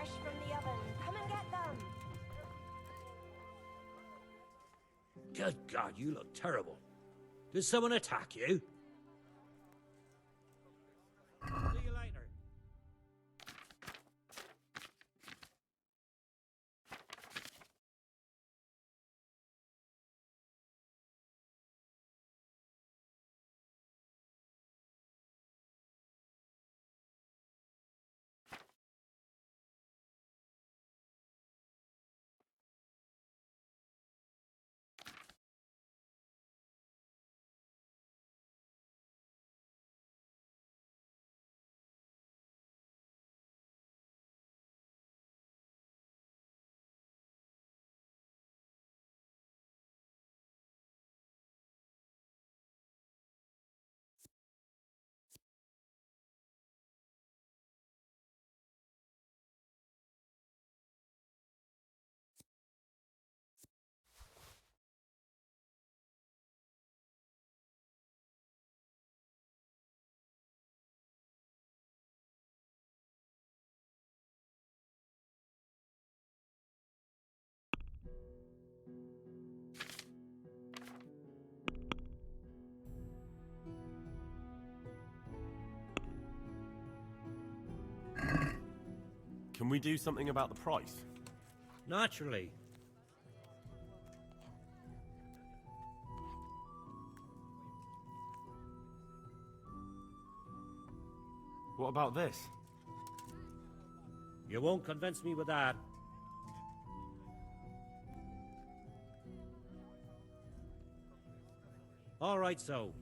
fresh from the oven. Come and get them. Good God, you look terrible. Did someone attack you? See you later. Can we do something about the price? Naturally. What about this? You won't convince me with that. All right, so.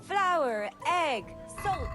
Flour, egg, salt.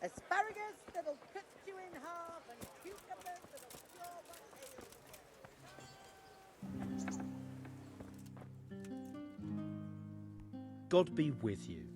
Asparagus that'll cut you in half and cucumbers that'll cure what ails you. God be with you.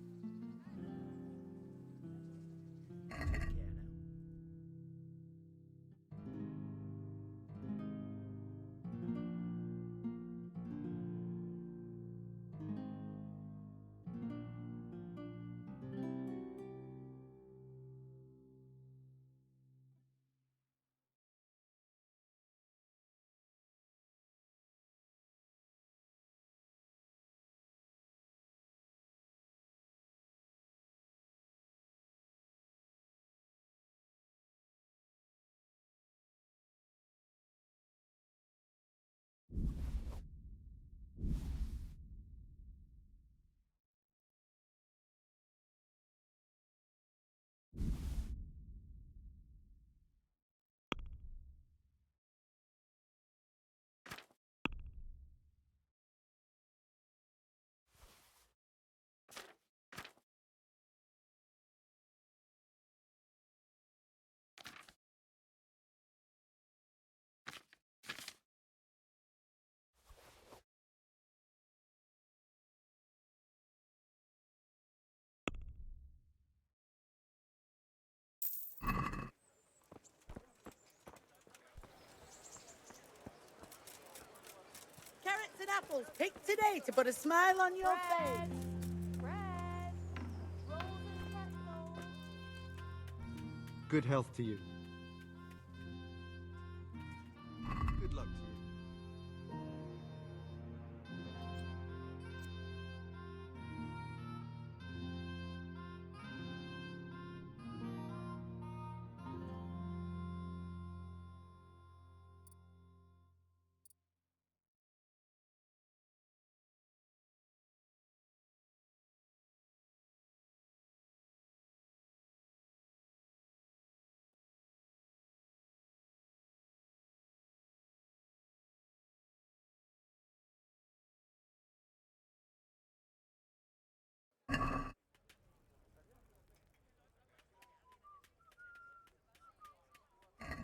apples picked today to put a smile on your face. Bread. Rolls and pretzels. Good health to you. Good luck to you.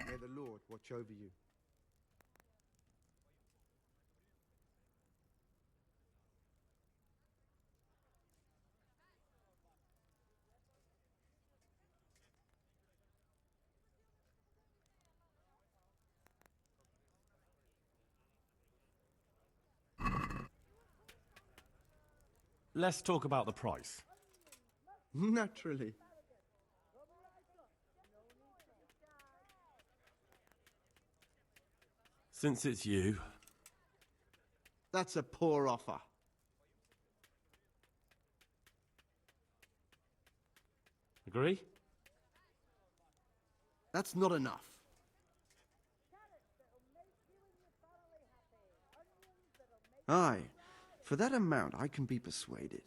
May the Lord watch over you. Let's talk about the price. Naturally. Since it's you, That's a poor offer. agree? That's not enough. Aye, for that amount I can be persuaded.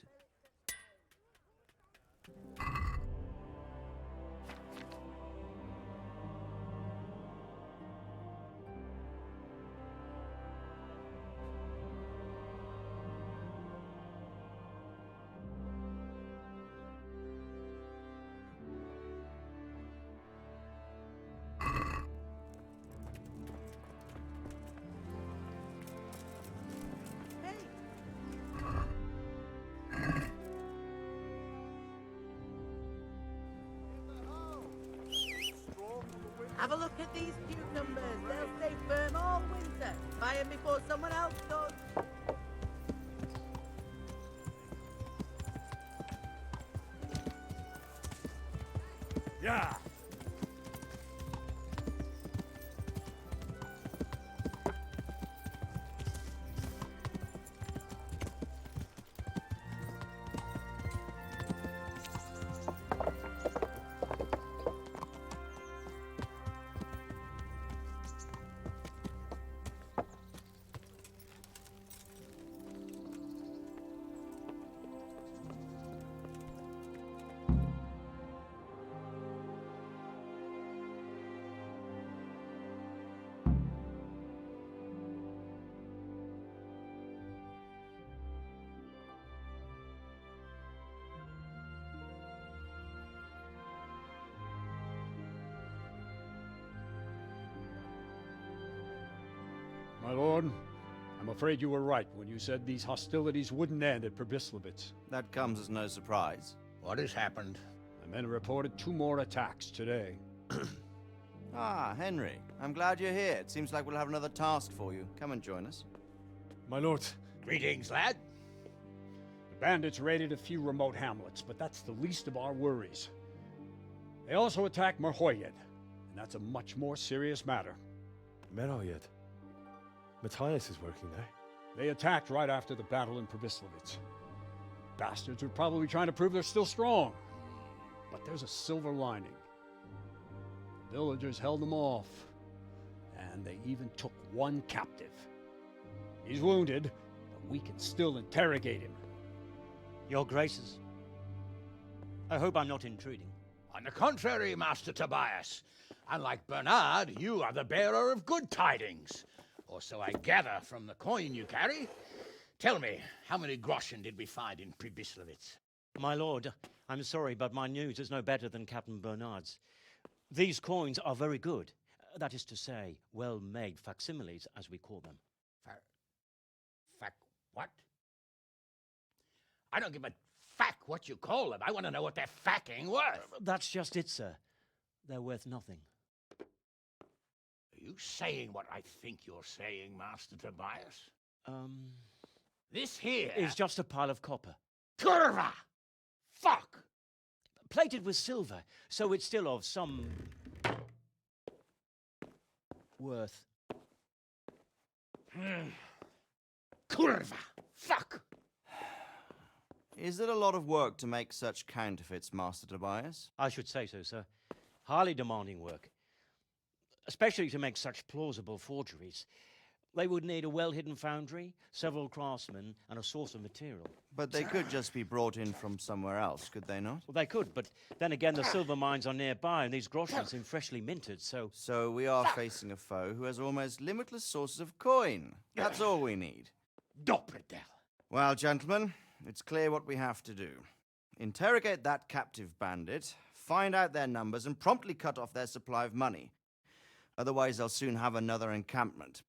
Have a look at these cucumbers. They'll stay firm all winter. Buy them before someone else does. Yeah. My lord, I'm afraid you were right when you said these hostilities wouldn't end at Probislavitz. That comes as no surprise. What has happened? The men reported 2 more attacks today. Ah, Henry. I'm glad you're here. It seems like we'll have another task for you. Come and join us. My lord, Greetings, lad. the bandits raided a few remote hamlets, but that's the least of our worries. They also attacked Merhoyed, and that's a much more serious matter. Meroyed. Matthias is working there. They attacked right after the battle in Probislavitz. Bastards were probably trying to prove they're still strong. But there's a silver lining. The villagers held them off, and they even took 1 captive. He's wounded, but we can still interrogate him. Your Graces, I hope I'm not intruding. On the contrary, Master Tobias. Unlike Bernard, you are the bearer of good tidings. Or so I gather from the coin you carry. Tell me, how many groschen did we find in Probislavitz? My lord, I'm sorry, but my news is no better than Captain Bernard's. These coins are very good. That is to say, well-made facsimiles, as we call them. What? I don't give a what you call them. I want to know what they're facking worth. That's just it, sir. They're worth nothing. Are you saying what I think you're saying, Master Tobias? This here Is just a pile of copper. Kurva! Fuck! Plated with silver, so it's still of some worth. Kurva! Fuck! Is it a lot of work to make such counterfeits, Master Tobias? I should say so, sir. Highly demanding work. Especially to make such plausible forgeries. They would need a well-hidden foundry, several craftsmen, and a source of material. But they could just be brought in from somewhere else, could they not? Well, they could, but then again, the silver mines are nearby, and these groschens seem freshly minted, so... So we are facing a foe who has almost limitless sources of coin. That's all we need. Doppelder. Well, gentlemen, it's clear what we have to do. Interrogate that captive bandit, find out their numbers, and promptly cut off their supply of money. Otherwise, they'll soon have another encampment.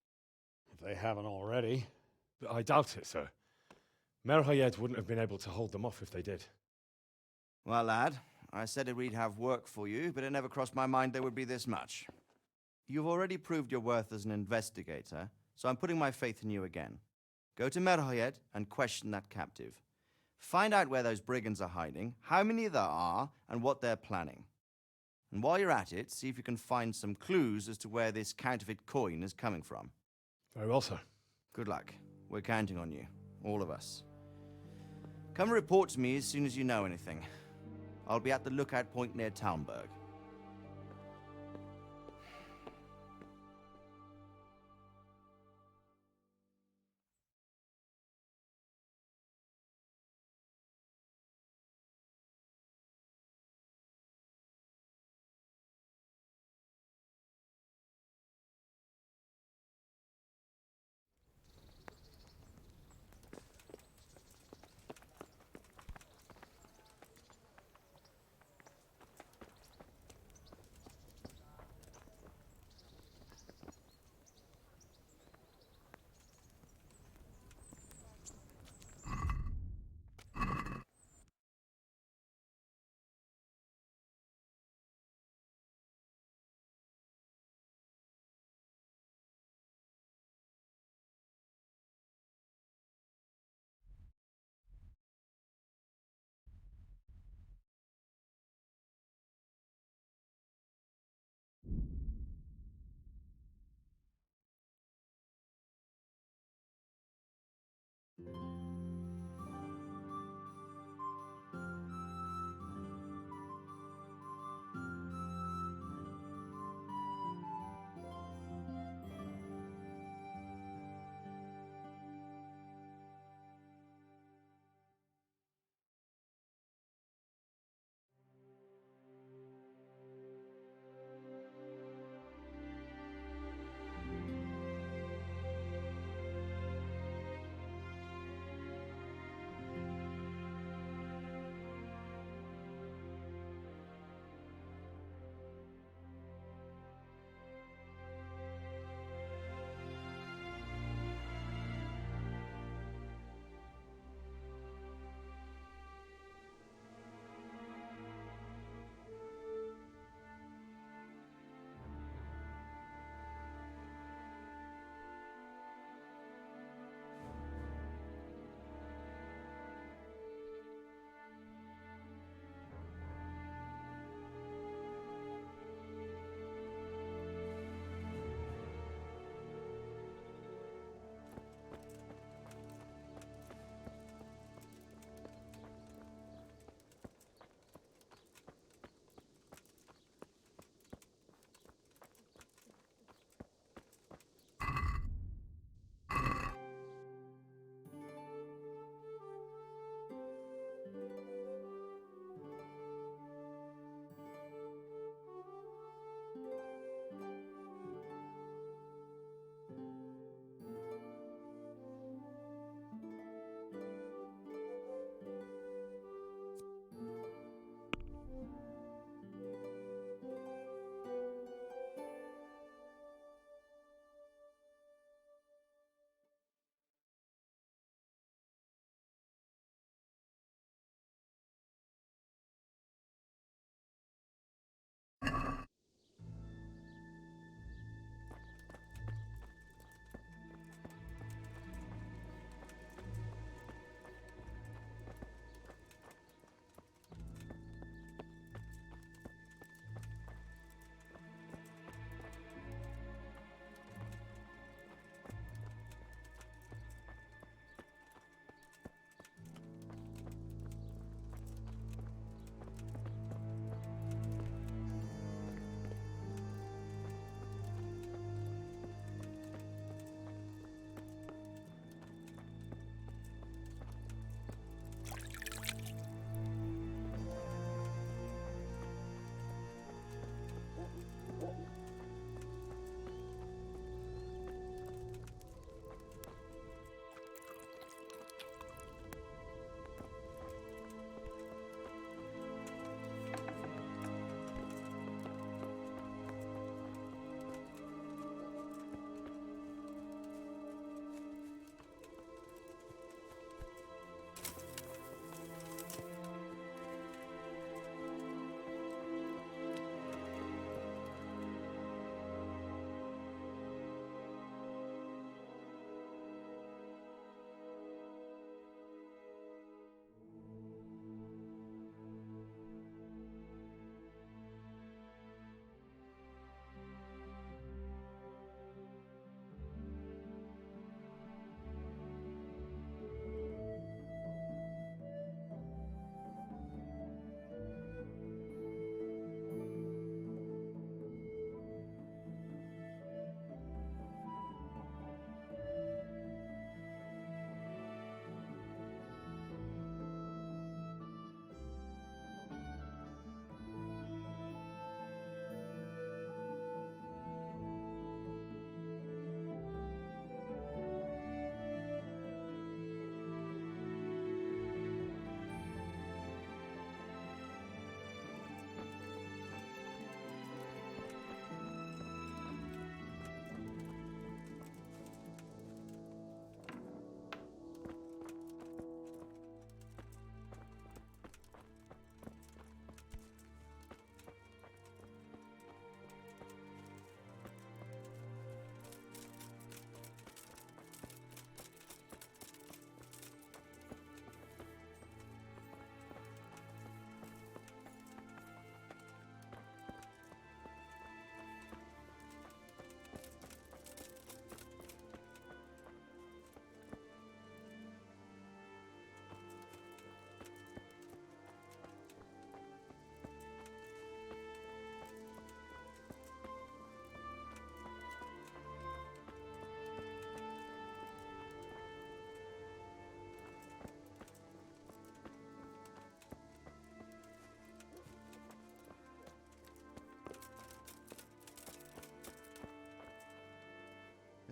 If they haven't already. I doubt it, sir. Merhayed wouldn't have been able to hold them off if they did. Well, lad, I said we'd have work for you, but it never crossed my mind there would be this much. You've already proved your worth as an investigator, so I'm putting my faith in you again. Go to Merhayed and question that captive. Find out where those brigands are hiding, how many there are, and what they're planning. And while you're at it, see if you can find some clues as to where this counterfeit coin is coming from. Very well, sir. Good luck. We're counting on you. All of us. Come report to me as soon as you know anything. I'll be at the lookout point near Talmberg.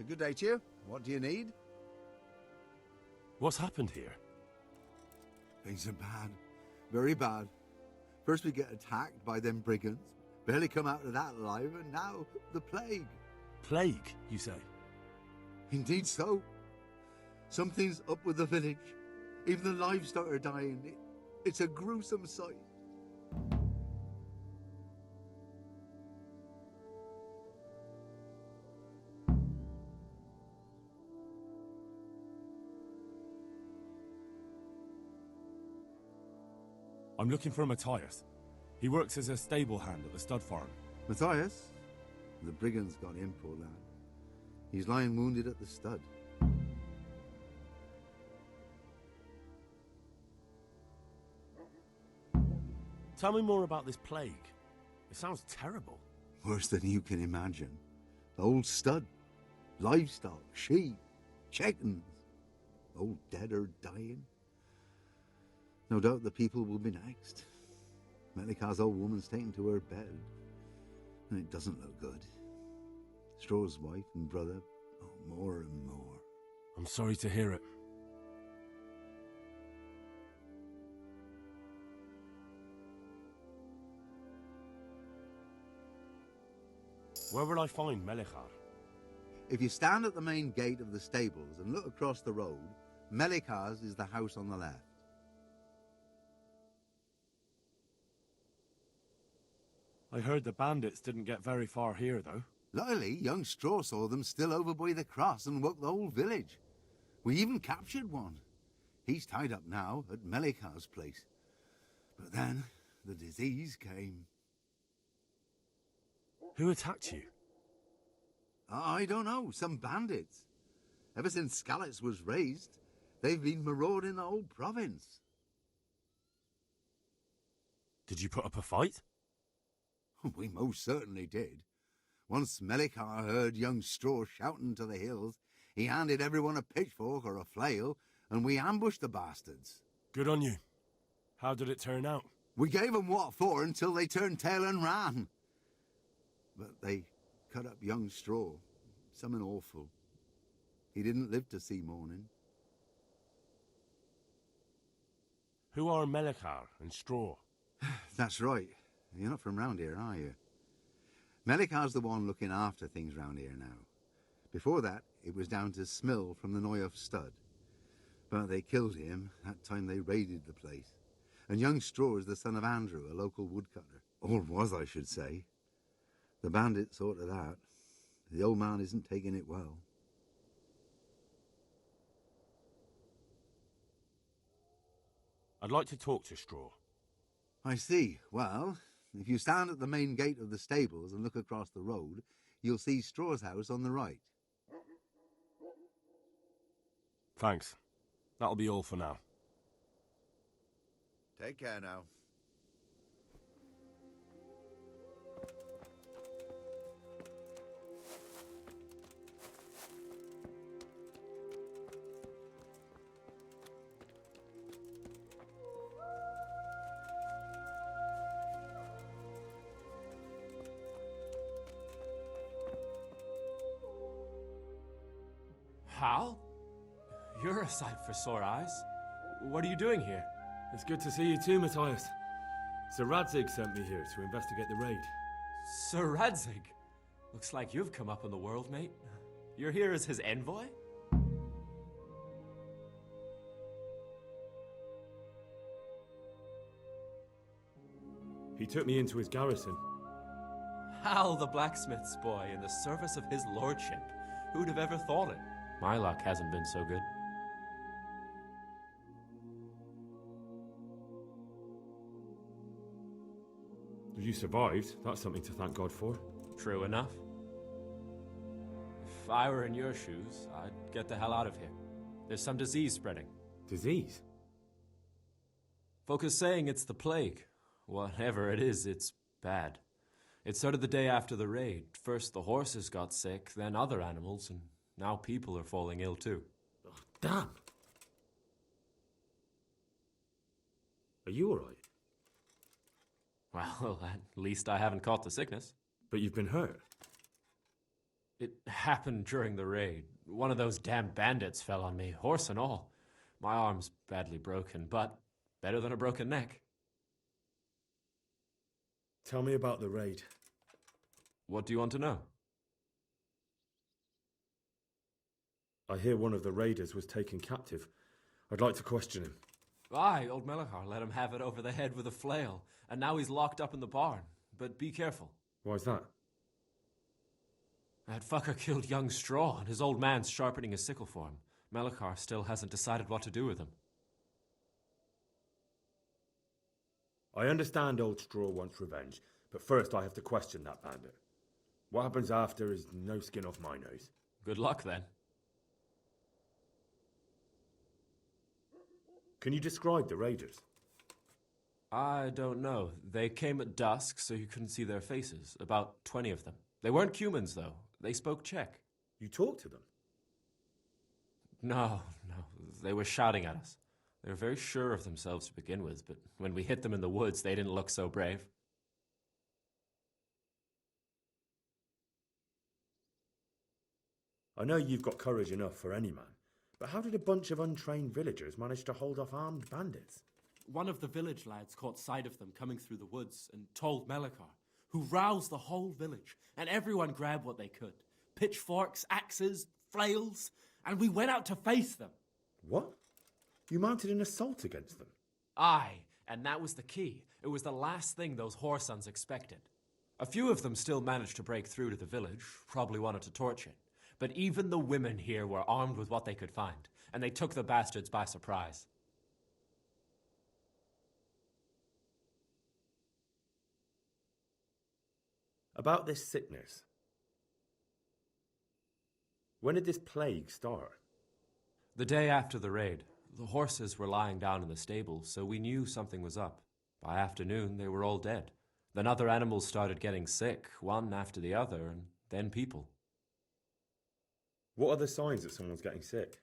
Good day to you. What do you need? What's happened here? Things are bad. Very bad. First we get attacked by them brigands. Barely come out of that alive, and now the plague. Plague, you say? Indeed so. Something's up with the village. Even the livestock are dying. It's a gruesome sight. I'm looking for Matthias. He works as a stable hand at the stud farm. Matthias? The brigands got him, poor lad. He's lying wounded at the stud. Tell me more about this plague. It sounds terrible. Worse than you can imagine. The old stud. Livestock, sheep, chickens. All dead or dying. No doubt the people will be next. Melikar's old woman's taken to her bed. And it doesn't look good. Straw's wife and brother, more and more. I'm sorry to hear it. Where will I find Melikar? If you stand at the main gate of the stables and look across the road, Melikar's is the house on the left. I heard the bandits didn't get very far here, though. Luckily, young Straw saw them still over by the cross and woke the whole village. We even captured one. He's tied up now at Melikar's place. But then the disease came. Who attacked you? I don't know, some bandits. Ever since Skalitz was raised, they've been marauding the whole province. Did you put up a fight? We most certainly did. Once Melikar heard young Straw shouting to the hills, he handed everyone a pitchfork or a flail, and we ambushed the bastards. Good on you. How did it turn out? We gave them what for until they turned tail and ran. But they cut up young Straw. Something awful. He didn't live to see morning. Who are Melikar and Straw? That's right. You're not from round here, are you? Melikar's the one looking after things round here now. Before that, it was down to Smill from the Noyoff stud. But they killed him that time they raided the place. And young Straw is the son of Andrew, a local woodcutter. Or was, I should say. The bandits saw to that. The old man isn't taking it well. I'd like to talk to Straw. I see. Well, if you stand at the main gate of the stables and look across the road, you'll see Straw's house on the right. Thanks. That'll be all for now. Take care now. Hal? You're a sight for sore eyes. What are you doing here? It's good to see you too, Matthias. Sir Radzig sent me here to investigate the raid. Sir Radzig? Looks like you've come up in the world, mate. You're here as his envoy? He took me into his garrison. Hal, the blacksmith's boy, in the service of his lordship. Who'd have ever thought it? My luck hasn't been so good. If you survived, that's something to thank God for. True enough. If I were in your shoes, I'd get the hell out of here. There's some disease spreading. Disease? Folk are saying it's the plague. Whatever it is, it's bad. It started the day after the raid. First the horses got sick, then other animals, and now people are falling ill too. Oh, damn! Are you alright? Well, at least I haven't caught the sickness. But you've been hurt? It happened during the raid. One of those damn bandits fell on me, horse and all. My arm's badly broken, but better than a broken neck. Tell me about the raid. What do you want to know? I hear one of the raiders was taken captive. I'd like to question him. Aye, old Melachar let him have it over the head with a flail, and now he's locked up in the barn. But be careful. Why's that? That fucker killed young Straw, and his old man's sharpening his sickle for him. Melachar still hasn't decided what to do with him. I understand old Straw wants revenge, but first I have to question that bandit. What happens after is no skin off my nose. Good luck, then. Can you describe the raiders? I don't know. They came at dusk, so you couldn't see their faces. About 20 of them. They weren't humans, though. They spoke Czech. You talked to them? No. They were shouting at us. They were very sure of themselves to begin with, but when we hit them in the woods, they didn't look so brave. I know you've got courage enough for any man, but how did a bunch of untrained villagers manage to hold off armed bandits? One of the village lads caught sight of them coming through the woods and told Melachar, who roused the whole village, and everyone grabbed what they could. Pitchforks, axes, flails, and we went out to face them. What? You mounted an assault against them? Aye, and that was the key. It was the last thing those whoresons expected. A few of them still managed to break through to the village, probably wanted to torch it. But even the women here were armed with what they could find, and they took the bastards by surprise. About this sickness. When did this plague start? The day after the raid. The horses were lying down in the stable, so we knew something was up. By afternoon, they were all dead. Then other animals started getting sick, one after the other, and then people. What are the signs that someone's getting sick?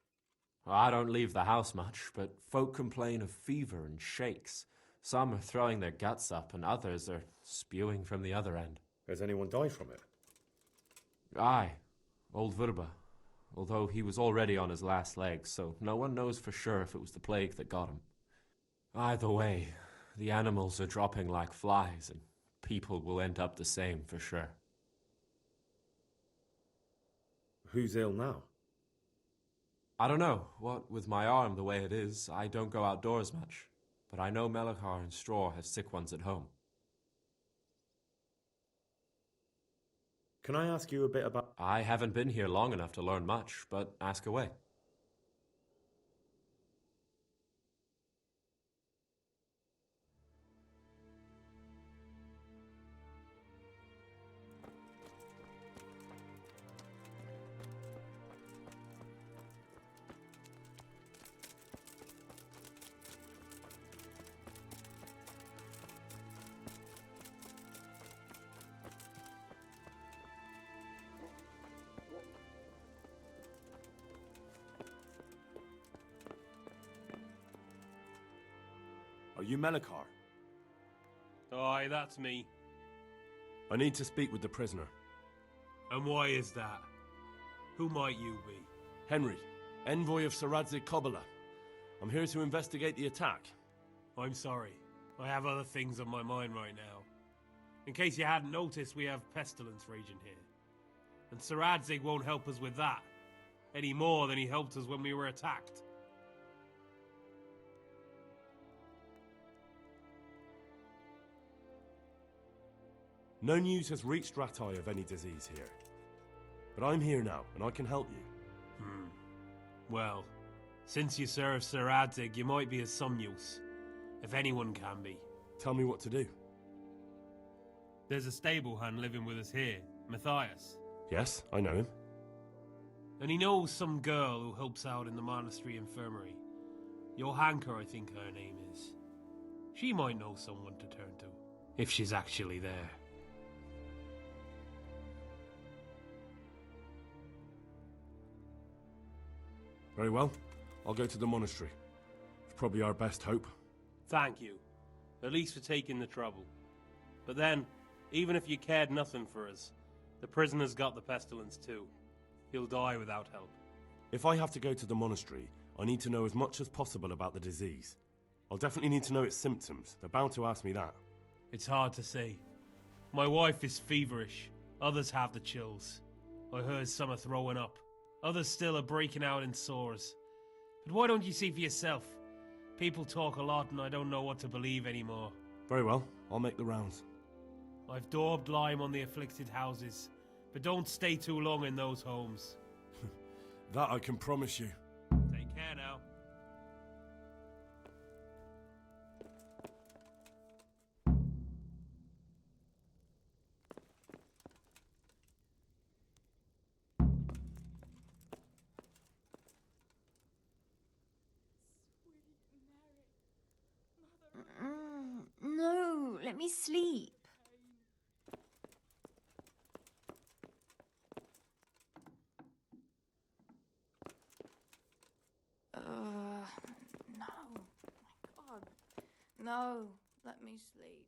I don't leave the house much, but folk complain of fever and shakes. Some are throwing their guts up, and others are spewing from the other end. Has anyone died from it? Aye, old Verba. Although he was already on his last legs, so no one knows for sure if it was the plague that got him. Either way, the animals are dropping like flies, and people will end up the same for sure. Who's ill now? I don't know. What with my arm the way it is, I don't go outdoors much. But I know Melachar and Straw have sick ones at home. Can I ask you a bit about... I haven't been here long enough to learn much, but ask away. Are you Melachar? Aye, that's me. I need to speak with the prisoner. And why is that? Who might you be? Henry, envoy of Saradze Kobala. I'm here to investigate the attack. I'm sorry. I have other things on my mind right now. In case you hadn't noticed, we have pestilence raging here. And Saradzig won't help us with that, any more than he helped us when we were attacked. No news has reached Ratai of any disease here. But I'm here now, and I can help you. Well, since you serve Saradzig, you might be of some use. If anyone can be. Tell me what to do. There's a stable hand living with us here, Matthias. Yes, I know him. And he knows some girl who helps out in the monastery infirmary. Johanka, I think her name is. She might know someone to turn to, if she's actually there. Very well. I'll go to the monastery. It's probably our best hope. Thank you. At least for taking the trouble. But then, even if you cared nothing for us, The prisoner's got the pestilence too. He'll die without help. If I have to go to the monastery, I need to know as much as possible about the disease. I'll definitely need to know its symptoms. They're bound to ask me that. It's hard to say. My wife is feverish. Others have the chills. I heard some are throwing up. Others still are breaking out in sores. But why don't you see for yourself? People talk a lot and I don't know what to believe anymore. Very well, I'll make the rounds. I've daubed lime on the afflicted houses, but don't stay too long in those homes. That I can promise you. Take care now. No, let me sleep. No. My God. No, let me sleep.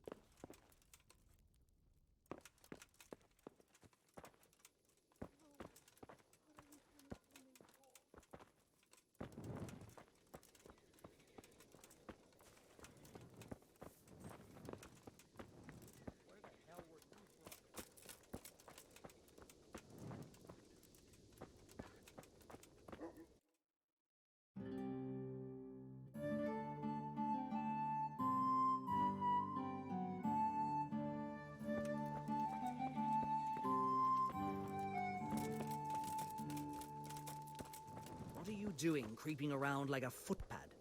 What are you doing creeping around like a footpad?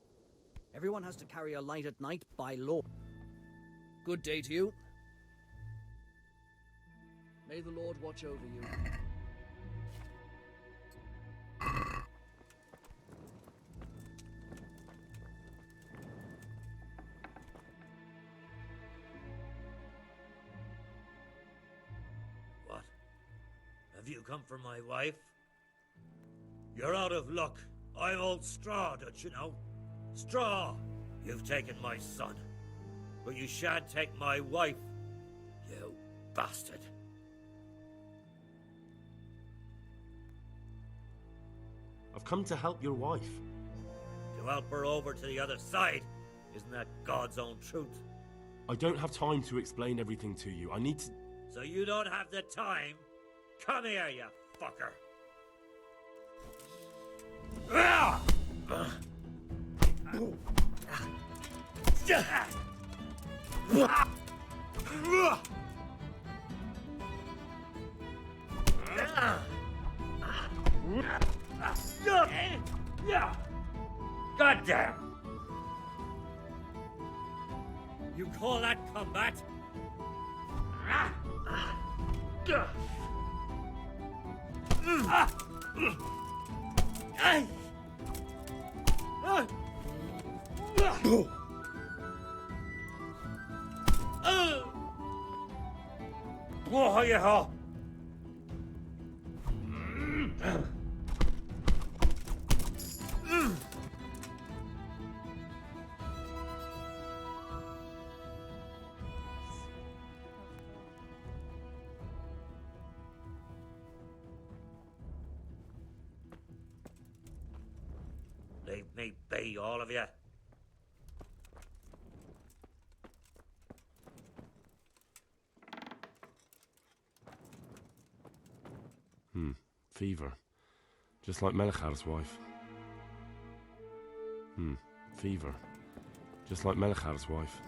Everyone has to carry a light at night by law. Good day to you. May the Lord watch over you. What? Have you come for my wife? You're out of luck. I'm old Straw, don't you know? Straw! You've taken my son. But you shan't take my wife, you bastard. I've come to help your wife. To help her over to the other side. Isn't that God's own truth? I don't have time to explain everything to you. I need to... So you don't have the time? Come here, you fucker. Goddamn! You call that combat? Leave me be, all of you. Fever. Just like Melichar's wife. Fever. Just like Melichar's wife.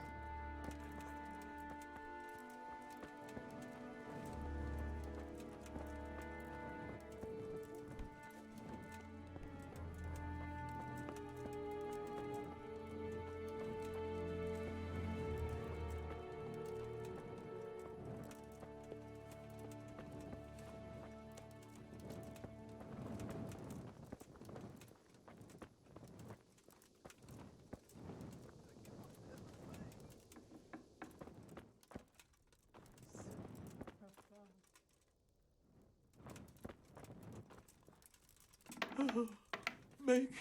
Make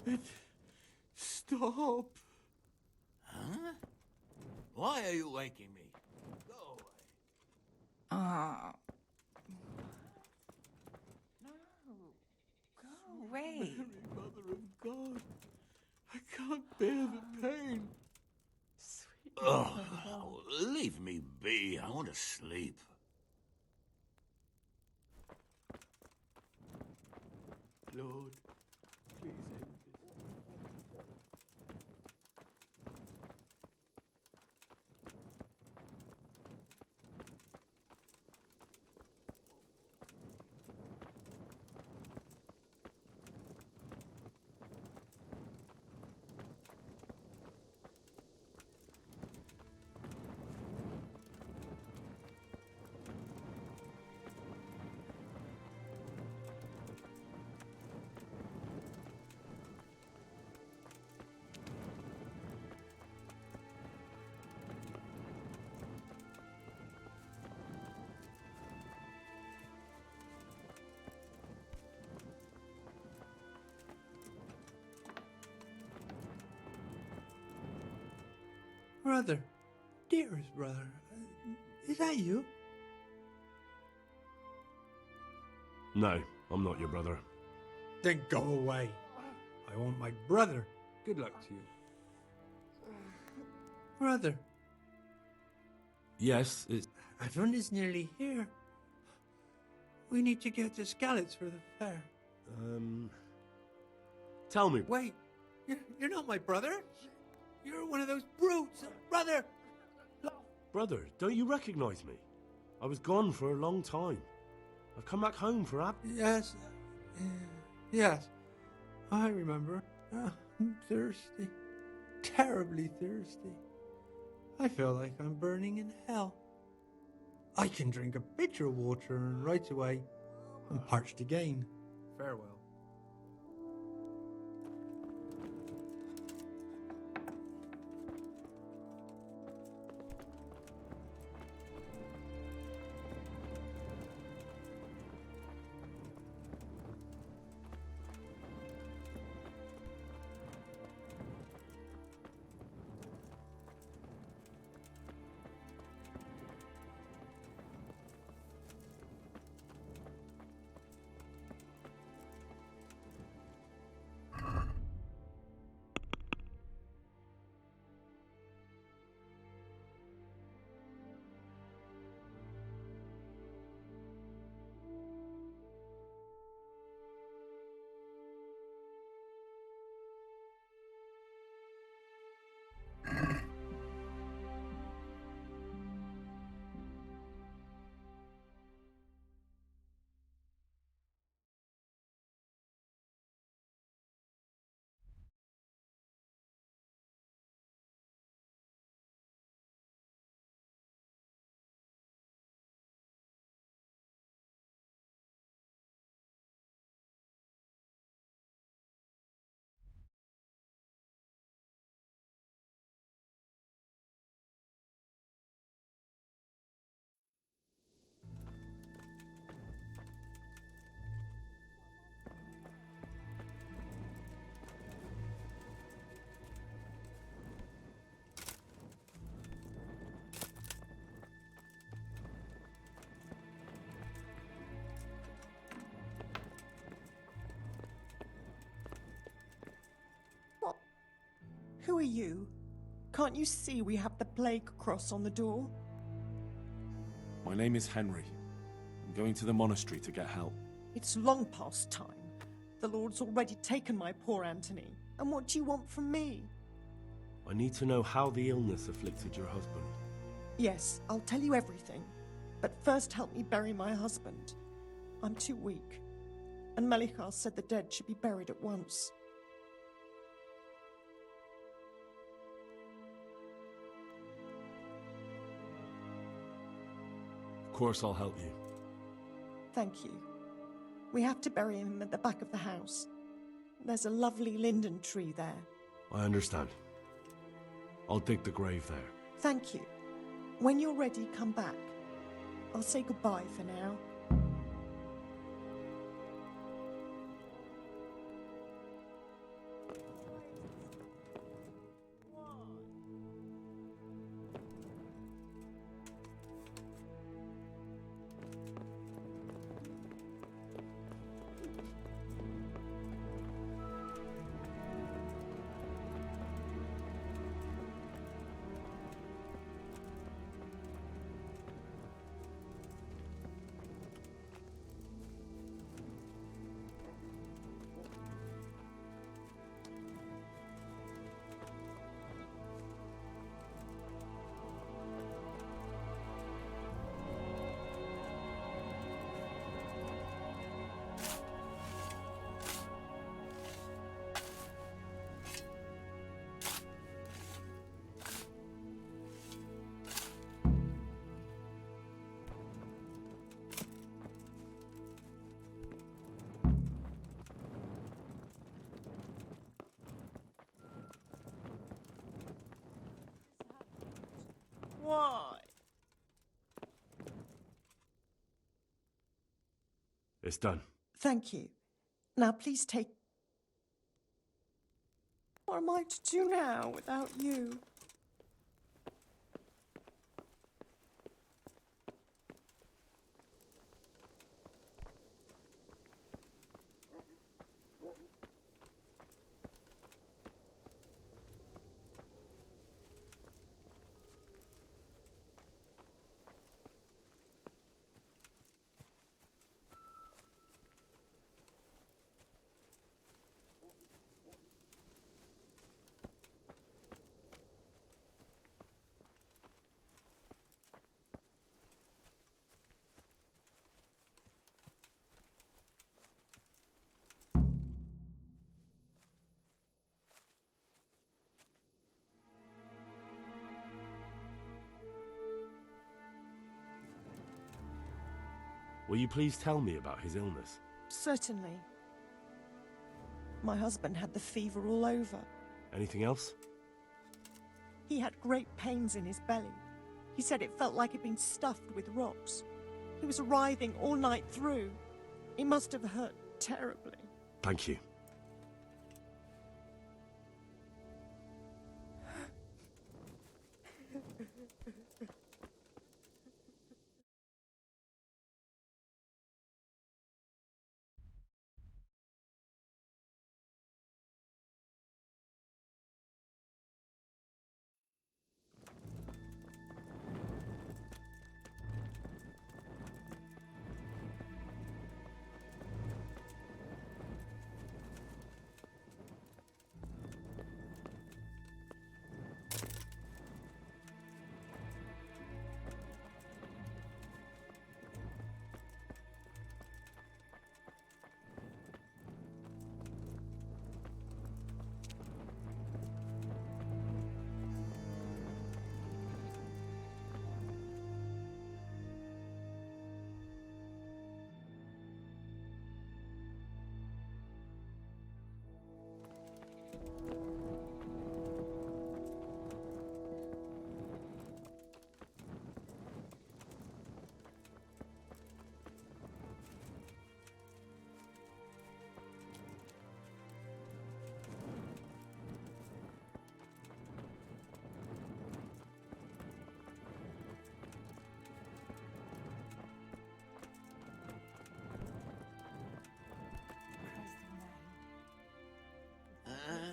it stop. Huh? Why are you waking me? Go away. away. Mary, Mother of God, I can't bear the pain. Sweet Oh, leave me be. I want to sleep. Lord, please end this. Brother, dearest brother, is that you? No, I'm not your brother. Then go away. I want my brother. Good luck to you. Brother, Yes, it's... everyone is nearly here. We need to get to Skalitz for the fair. Tell me... Wait, you're not my brother? You're one of those brutes! Brother! Brother, don't you recognize me? I was gone for a long time. I've come back home for Yes. Yes. I remember. I'm thirsty. Terribly thirsty. I feel like I'm burning in hell. I can drink a pitcher of water and right away I'm parched again. Farewell. Who are you? Can't you see we have the plague cross on the door? My name is Henry. I'm going to the monastery to get help. It's long past time. The Lord's already taken my poor Anthony. And what do you want from me? I need to know how the illness afflicted your husband. Yes, I'll tell you everything. But first help me bury my husband. I'm too weak. And Melichar said the dead should be buried at once. Of course I'll help you. Thank you. We have to bury him at the back of the house. There's a lovely linden tree there. I understand. I'll dig the grave there. Thank you. When you're ready, come back. I'll say goodbye for now. It's done. Thank you. Now please take... What am I to do now without you? Will you please tell me about his illness? Certainly. My husband had the fever all over. Anything else? He had great pains in his belly. He said it felt like it'd been stuffed with rocks. He was writhing all night through. It must have hurt terribly. Thank you.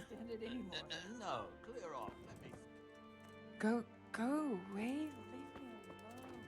Stand it anymore. No, clear off. Let me. Go away. Leave me alone.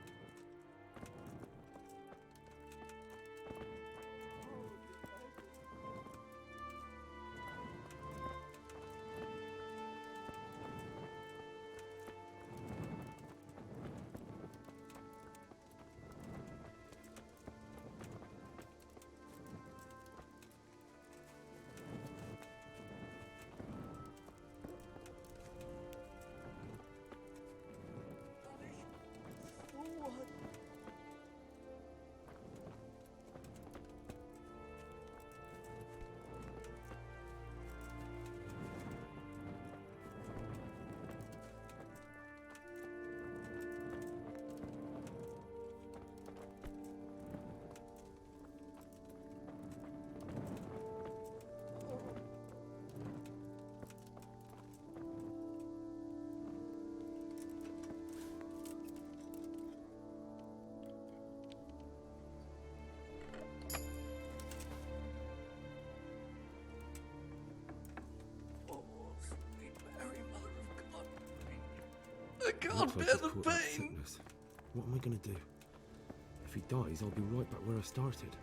I can't bear the pain. What am I going to do? If he dies, I'll be right back where I started.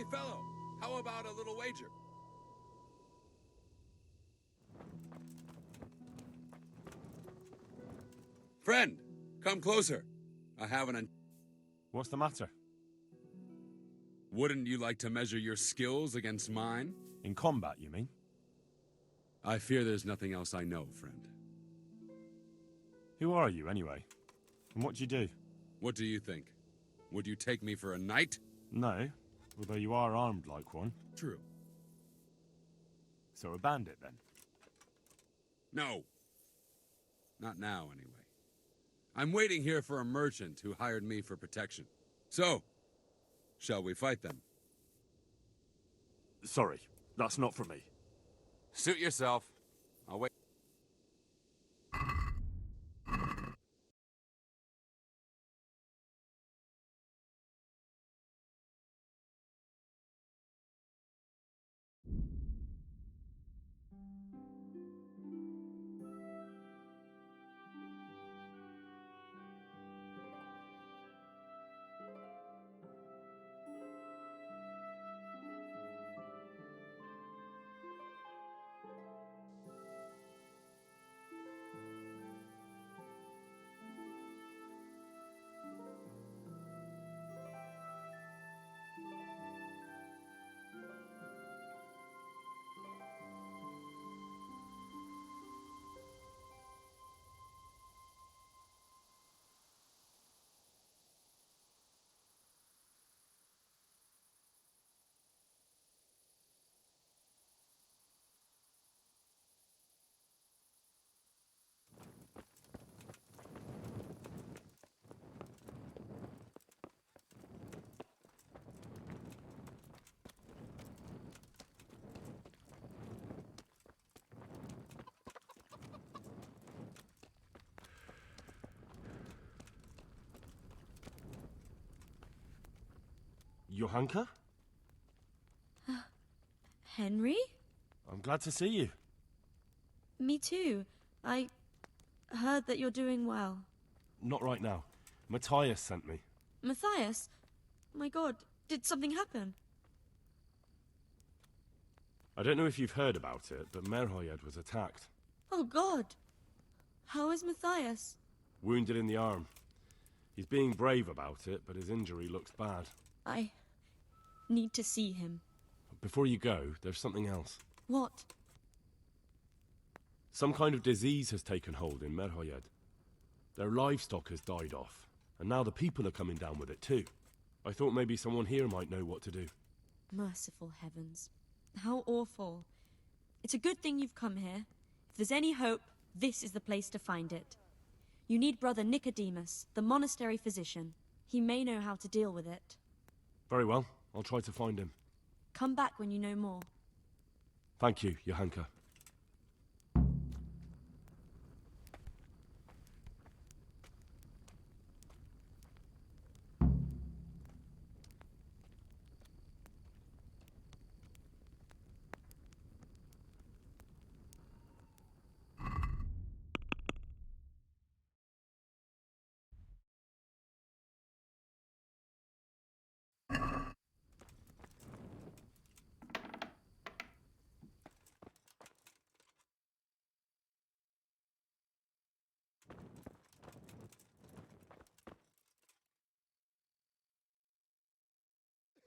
Hey, fellow, how about a little wager? Friend, come closer. I have an... What's the matter? Wouldn't you like to measure your skills against mine? In combat, you mean? I fear there's nothing else I know, friend. Who are you, anyway? And what do you do? What do you think? Would you take me for a knight? No, although you are armed like one. True. So a bandit, then? No. Not now, anyway. I'm waiting here for a merchant who hired me for protection. So, shall we fight them? Sorry, that's not for me. Suit yourself. I'll wait. Johanka? Henry? I'm glad to see you. Me too. I heard that you're doing well. Not right now. Matthias sent me. Matthias? My god, did something happen? I don't know if you've heard about it, but Merhoyed was attacked. Oh god. How is Matthias? Wounded in the arm. He's being brave about it, but his injury looks bad. I need to see him. Before you go, there's something else. What? Some kind of disease has taken hold in Merhoyed. Their livestock has died off, and now the people are coming down with it too. I thought maybe someone here might know what to do. Merciful heavens. How awful. It's a good thing you've come here. If there's any hope, this is the place to find it. You need Brother Nicodemus, the monastery physician. He may know how to deal with it. Very well, I'll try to find him. Come back when you know more. Thank you, Johanka.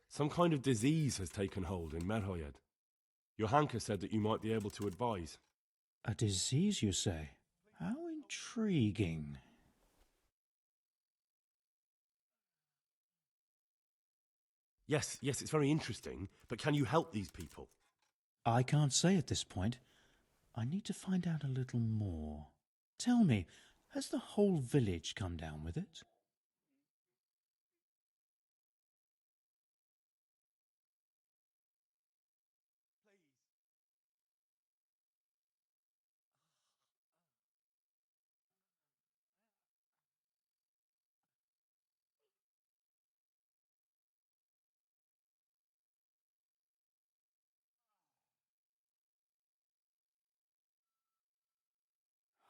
Some kind of disease has taken hold in Merhoyed. Johanka said that you might be able to advise. A disease, you say? How intriguing. Yes, it's very interesting, but can you help these people? I can't say at this point. I need to find out a little more. Tell me, has the whole village come down with it?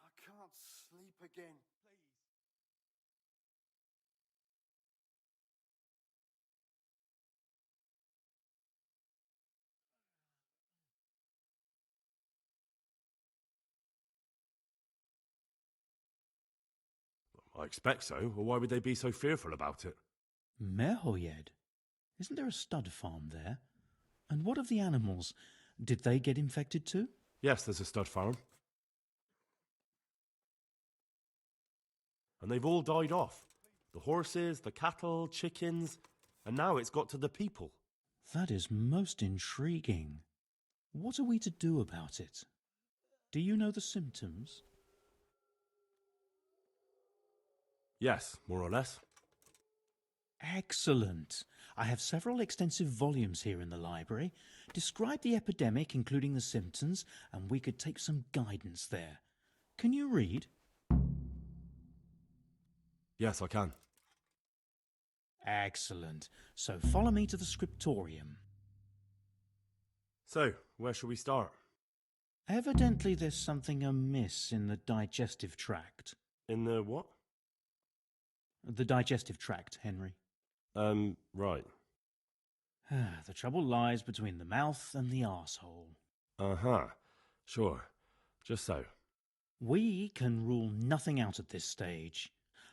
I can't sleep again. I expect so, or why would they be so fearful about it? Merhoyed? Isn't there a stud farm there? And what of the animals? Did they get infected too? Yes, there's a stud farm. And they've all died off. The horses, the cattle, chickens, and now it's got to the people. That is most intriguing. What are we to do about it? Do you know the symptoms? Yes, more or less. Excellent. I have several extensive volumes here in the library. Describe the epidemic, including the symptoms, and we could take some guidance there. Can you read? Yes, I can. Excellent. So follow me to the scriptorium. So, where shall we start? Evidently there's something amiss in the digestive tract. In the what? The digestive tract, Henry. Right. The trouble lies between the mouth and the arsehole. Uh-huh. Sure. Just so. We can rule nothing out at this stage.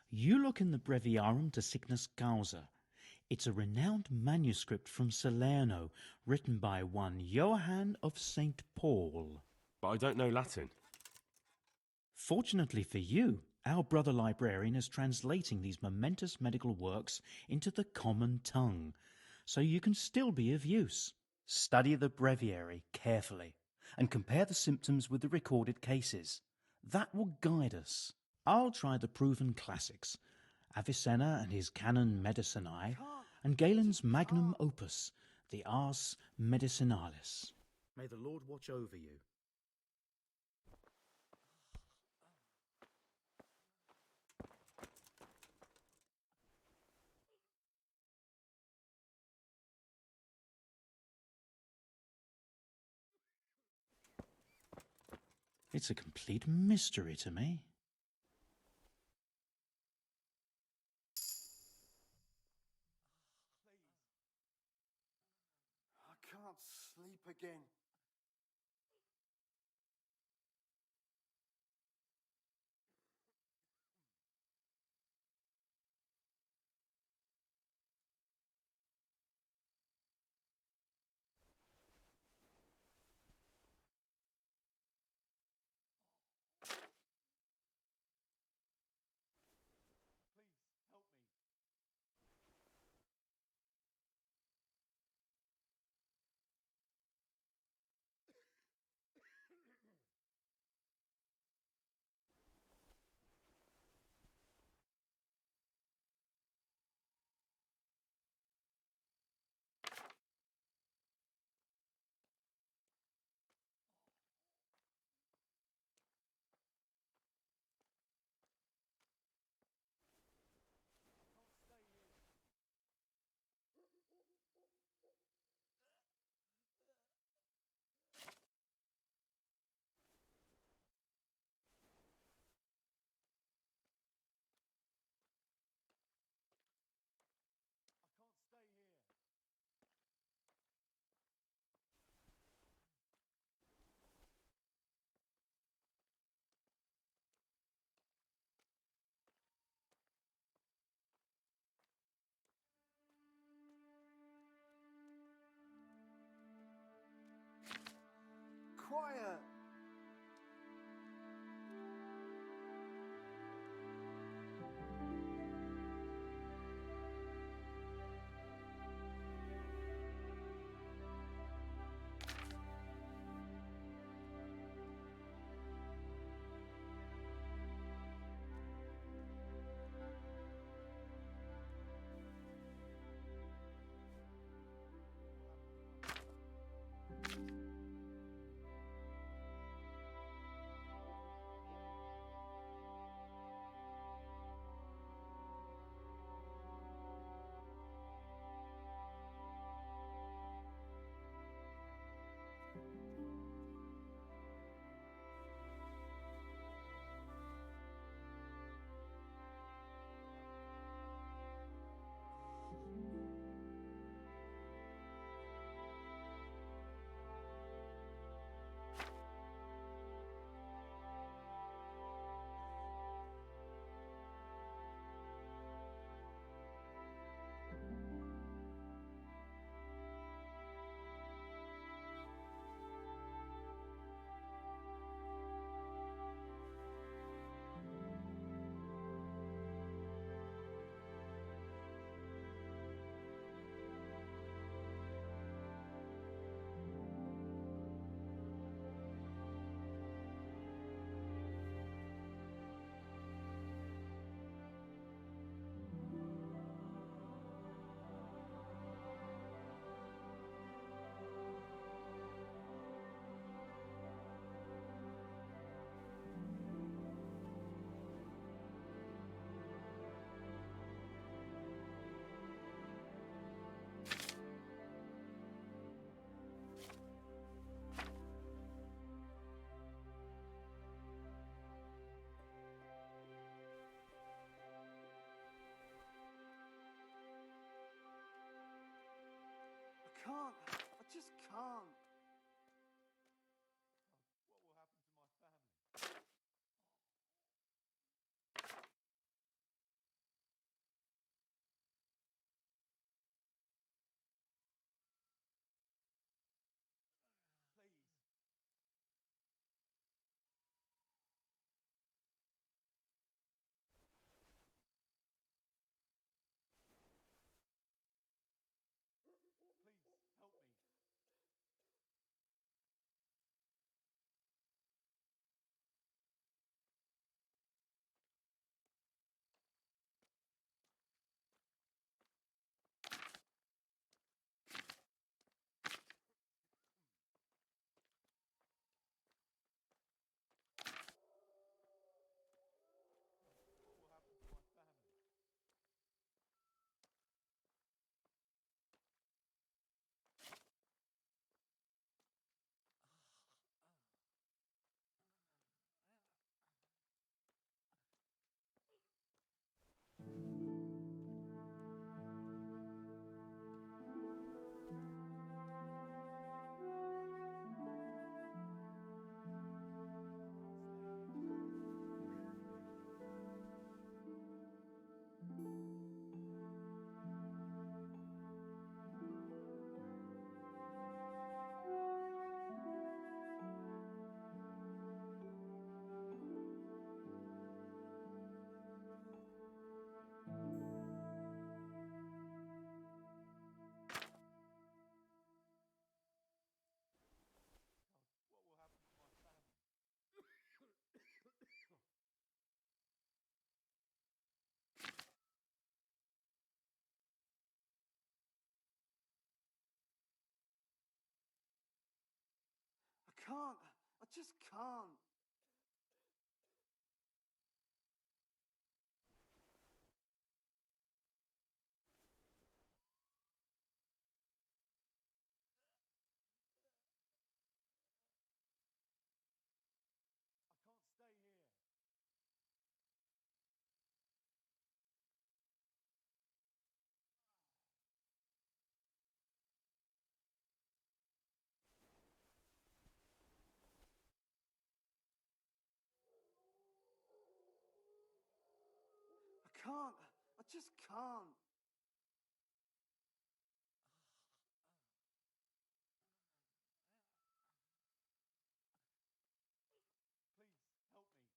You look in the Breviarum de Sickness Causa. It's a renowned manuscript from Salerno, written by one Johann of St. Paul. But I don't know Latin. Fortunately for you, our brother librarian is translating these momentous medical works into the common tongue, so you can still be of use. Study the breviary carefully and compare the symptoms with the recorded cases. That will guide us. I'll try the proven classics, Avicenna and his Canon Medicinae, and Galen's magnum opus, the Ars Medicinalis. May the Lord watch over you. It's a complete mystery to me. I can't sleep again. can't. I just can't. I can't stay here. I can't. I just can't. Please, help me.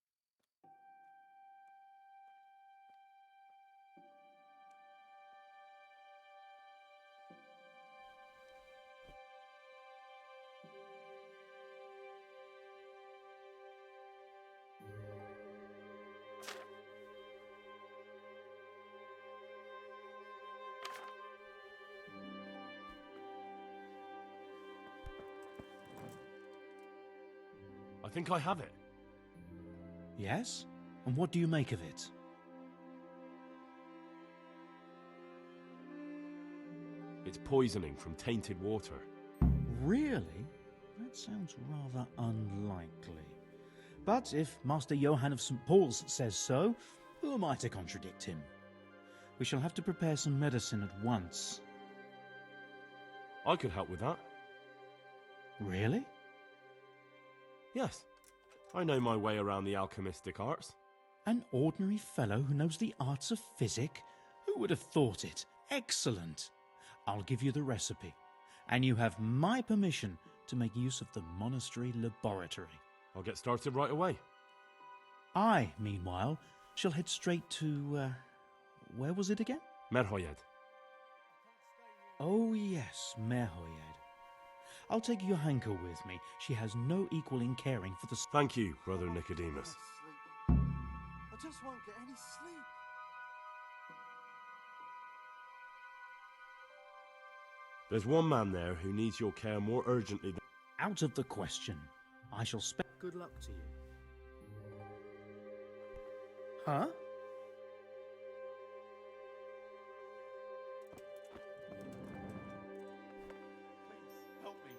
I think I have it. Yes? And what do you make of it? It's poisoning from tainted water. Really? That sounds rather unlikely. But if Master Johann of St. Paul's says so, who am I to contradict him? We shall have to prepare some medicine at once. I could help with that. Really? Yes. I know my way around the alchemistic arts. An ordinary fellow who knows the arts of physic? Who would have thought it? Excellent. I'll give you the recipe, and you have my permission to make use of the monastery laboratory. I'll get started right away. I, meanwhile, shall head straight to, where was it again? Merhoyed. Oh yes, Merhoyed. I'll take Johanka with me. She has no equal in caring for the... Thank you, Brother Nicodemus. I just won't get any sleep. There's one man there who needs your care more urgently than... Out of the question. I shall spend... Good luck to you. Huh? Please, help me.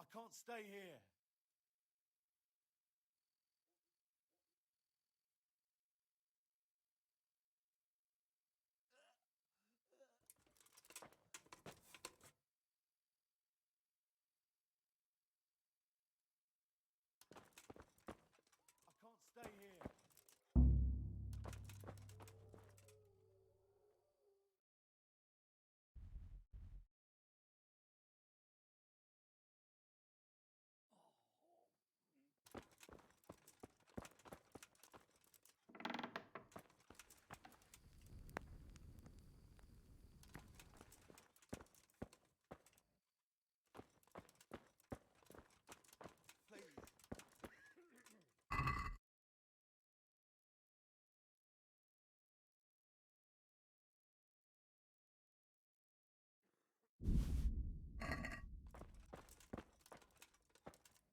I can't stay here. I can't stay here.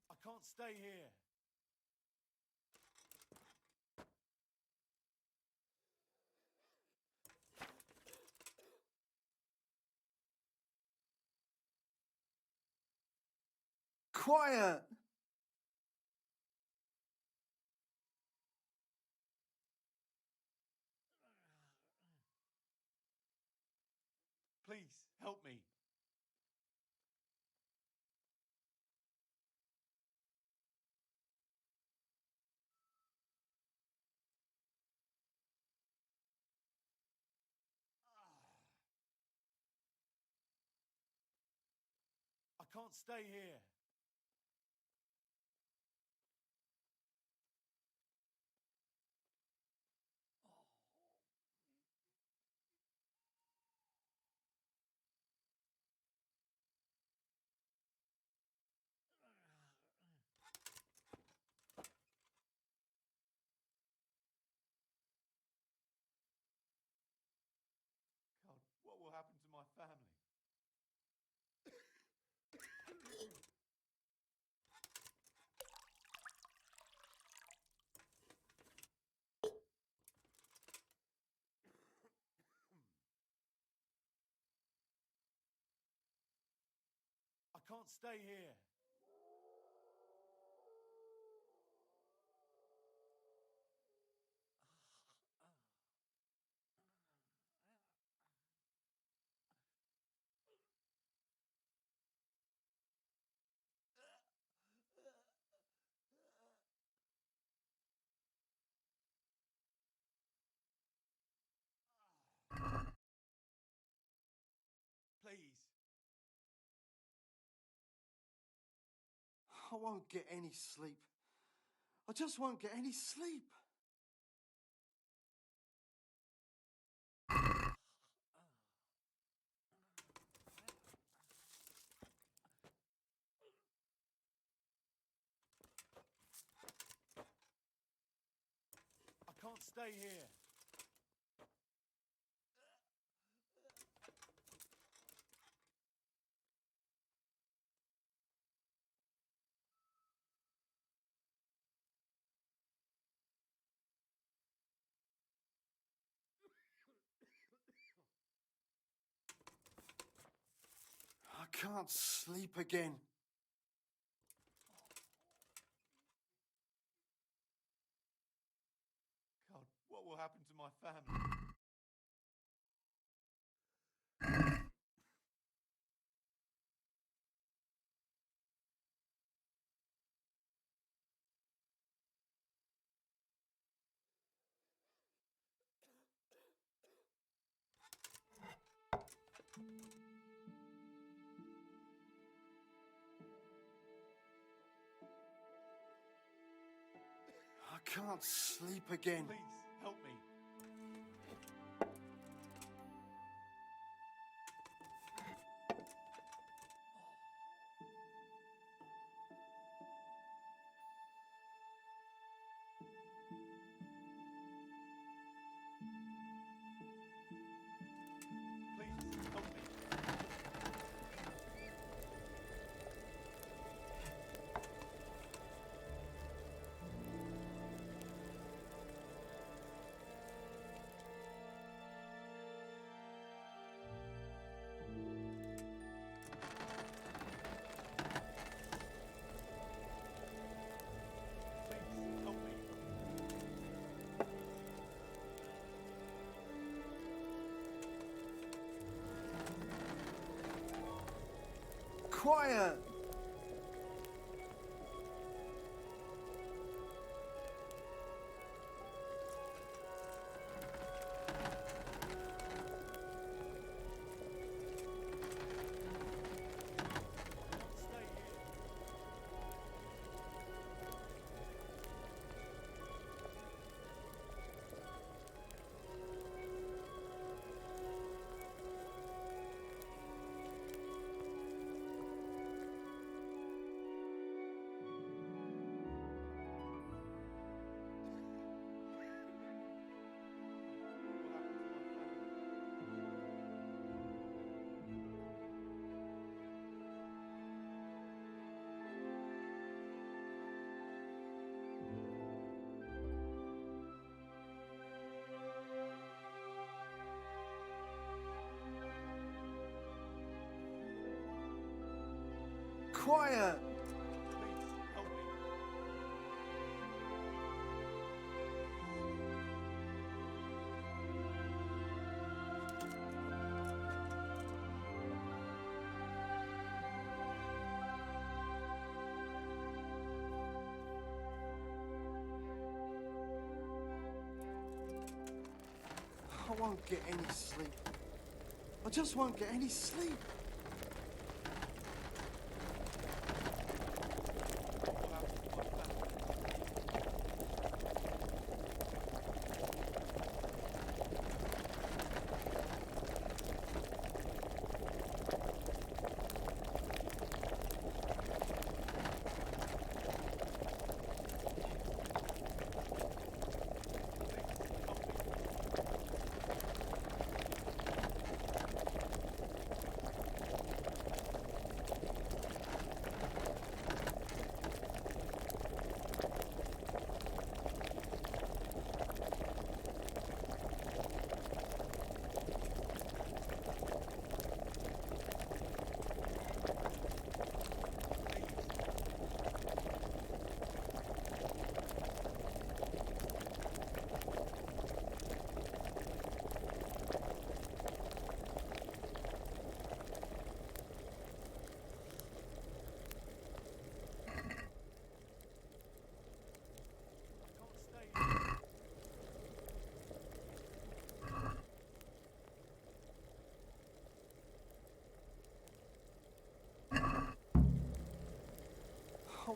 I can't stay here. Quiet! Please, help me. can't stay here. God, what will happen to my family? I can't stay here. Please. I won't get any sleep. I just won't get any sleep. I can't stay here. I can't sleep again. God, what will happen to my family? I can't sleep again. Please, help me. Please, help me. Please, help me. Quiet! Quiet! Please, help me. I won't get any sleep. I just won't get any sleep.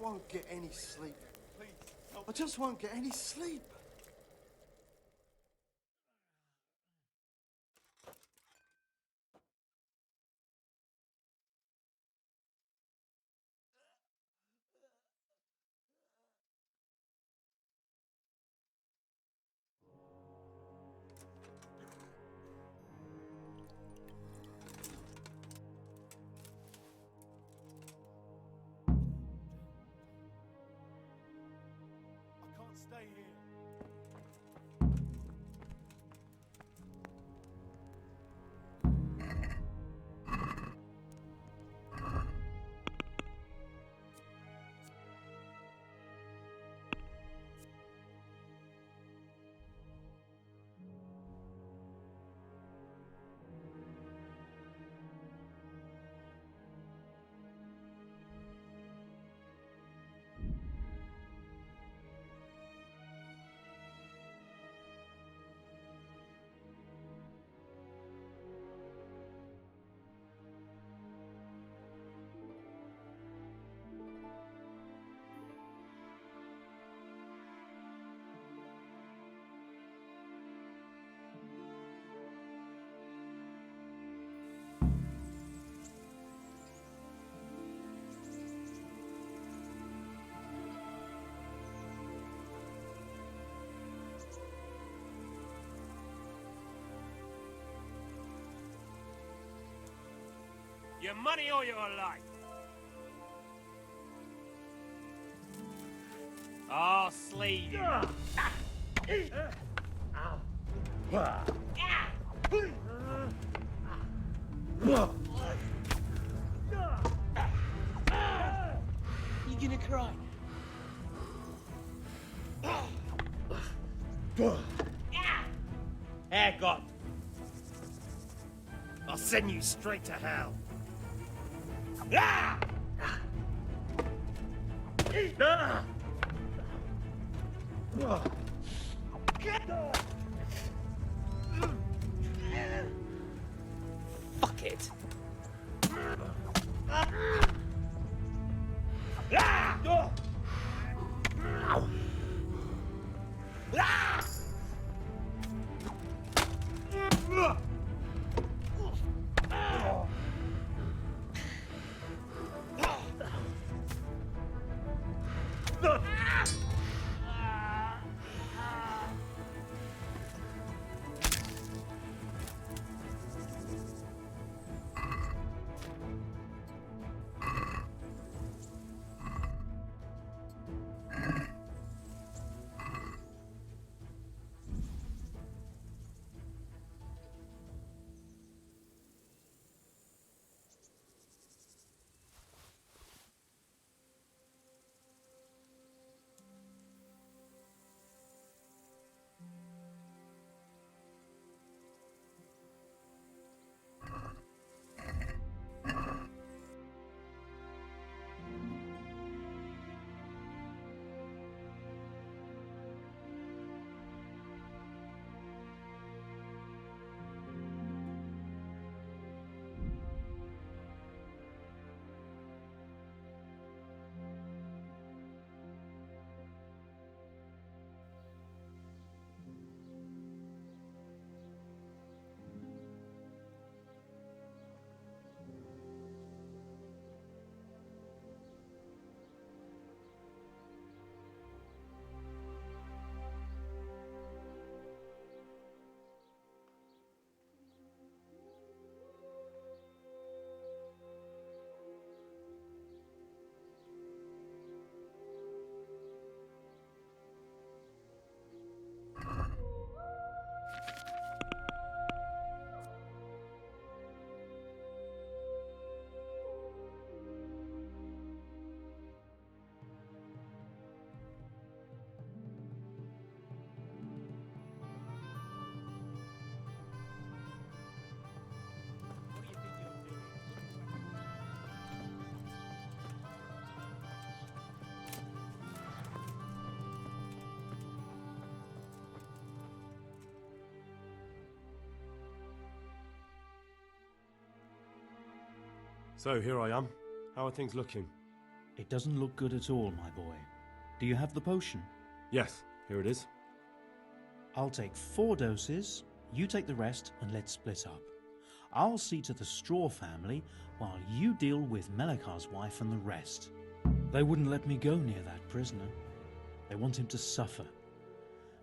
won't get any sleep. I just won't get any sleep. I can't stay here. Your money or your life? Oh, Sleeve. You gonna cry? Hair gone. I'll send you straight to hell. Ah! Ah! Fuck it. So here I am. How are things looking? It doesn't look good at all, my boy. Do you have the potion? Yes, here it is. I'll take 4 doses, you take the rest, and let's split up. I'll see to the Straw family while you deal with Melikar's wife and the rest. They wouldn't let me go near that prisoner. They want him to suffer.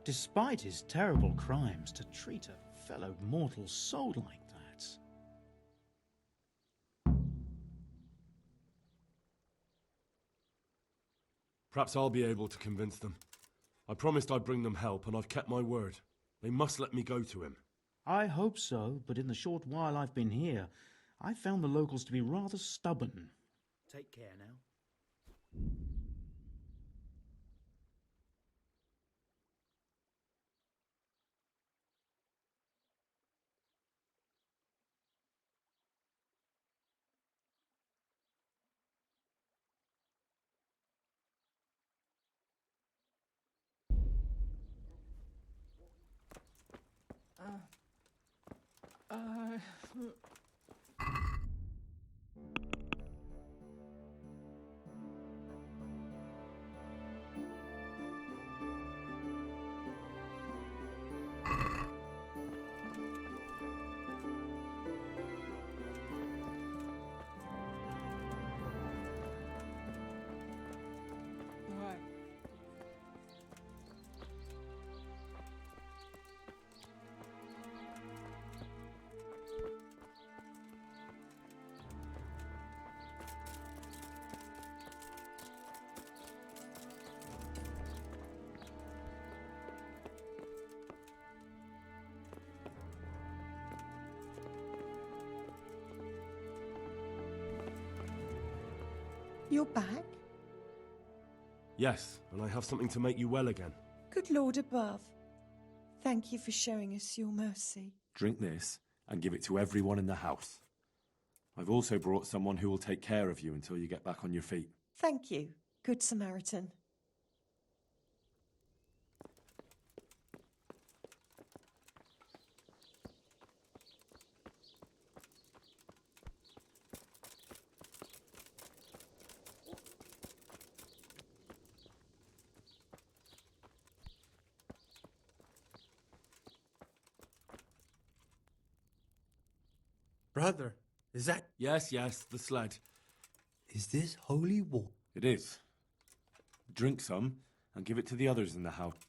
Despite his terrible crimes, to treat a fellow mortal soul like that. Perhaps I'll be able to convince them. I promised I'd bring them help, and I've kept my word. They must let me go to him. I hope so, but in the short while I've been here, I've found the locals to be rather stubborn. Take care now. You're back? Yes, and I have something to make you well again. Good Lord above. Thank you for showing us your mercy. Drink this and give it to everyone in the house. I've also brought someone who will take care of you until you get back on your feet. Thank you, Good Samaritan. Brother, is that... Yes, the sled. Is this holy water? It is. Drink some and give it to the others in the house.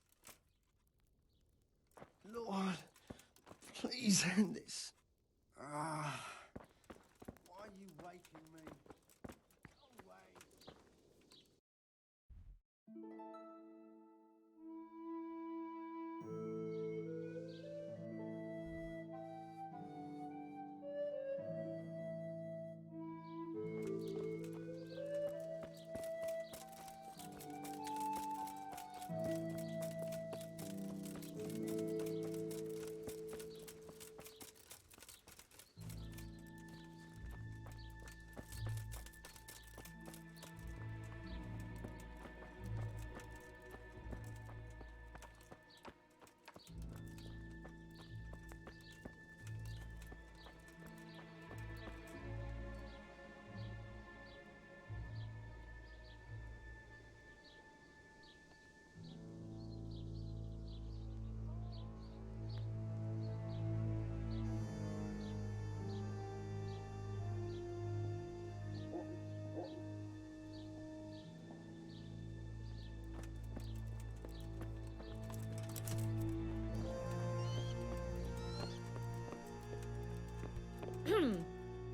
Lord, please end this. Why are you waking me? Go away.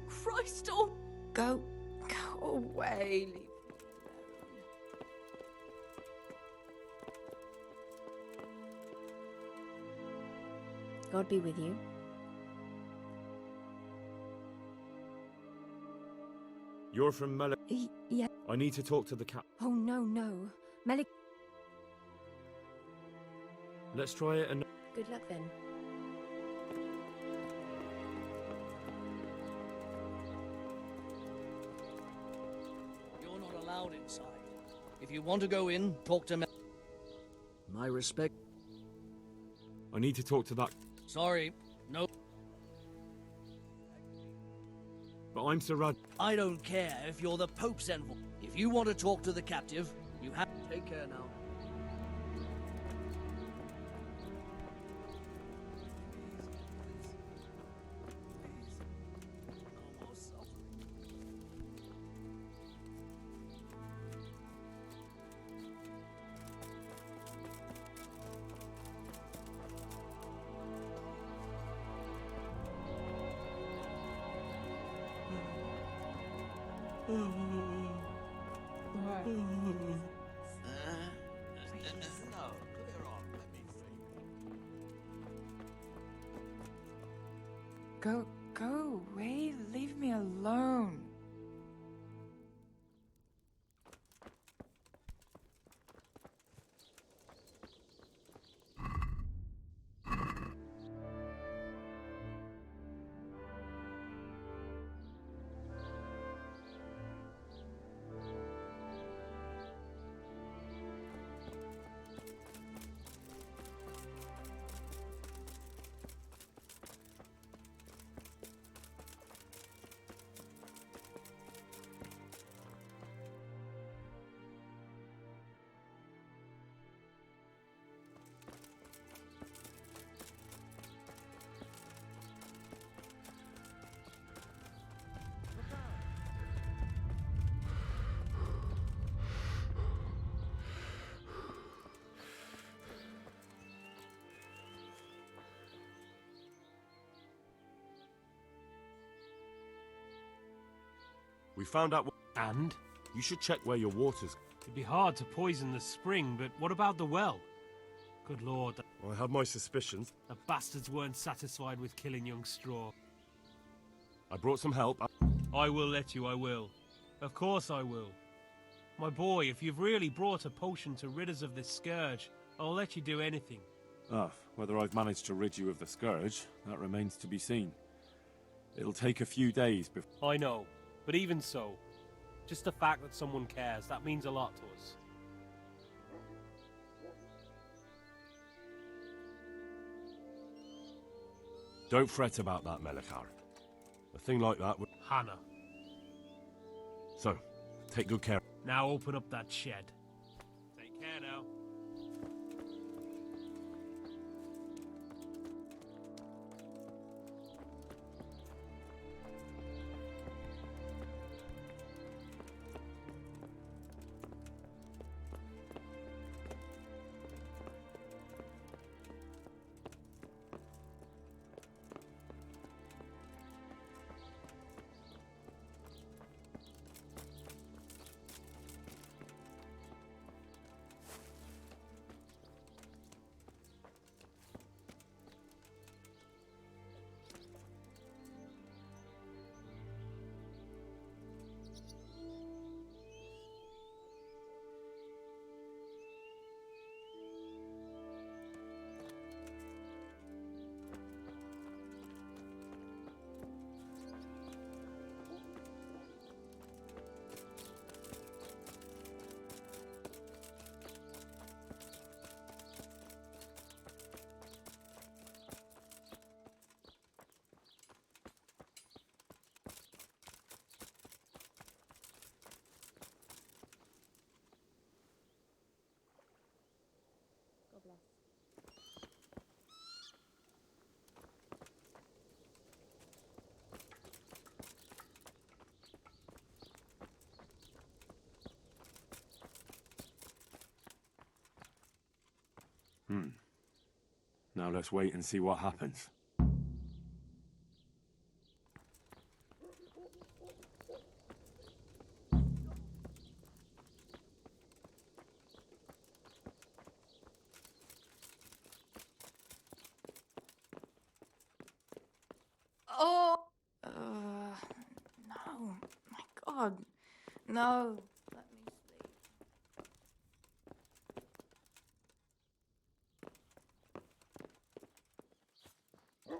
Christ, oh, go away. Leave me alone. God be with you. You're from Melik. Yeah. I need to talk to the cat. Oh, no. Melik. Let's try it and... Good luck then. You're not allowed inside. If you want to go in, talk to me. My respect. I need to talk to that... Sorry, no. But I'm Sarad. I don't care if you're the Pope's envoy. If you want to talk to the captive, you have to take care now. Go away. Leave me alone. We found out. And? You should check where your water's. It'd be hard to poison the spring, but what about the well? Good lord. I had my suspicions. The bastards weren't satisfied with killing young Straw. I brought some help. I will let you, I will. Of course I will. My boy, if you've really brought a potion to rid us of this scourge, I'll let you do anything. Whether I've managed to rid you of the scourge, that remains to be seen. It'll take a few days before. I know, but even so, just the fact that someone cares, that means a lot to us. Don't fret about that, Melikar. A thing like that would... Hannah. So, take good care. Now open up that shed. Take care now. Now let's wait and see what happens. Oh! No. My God. No. Let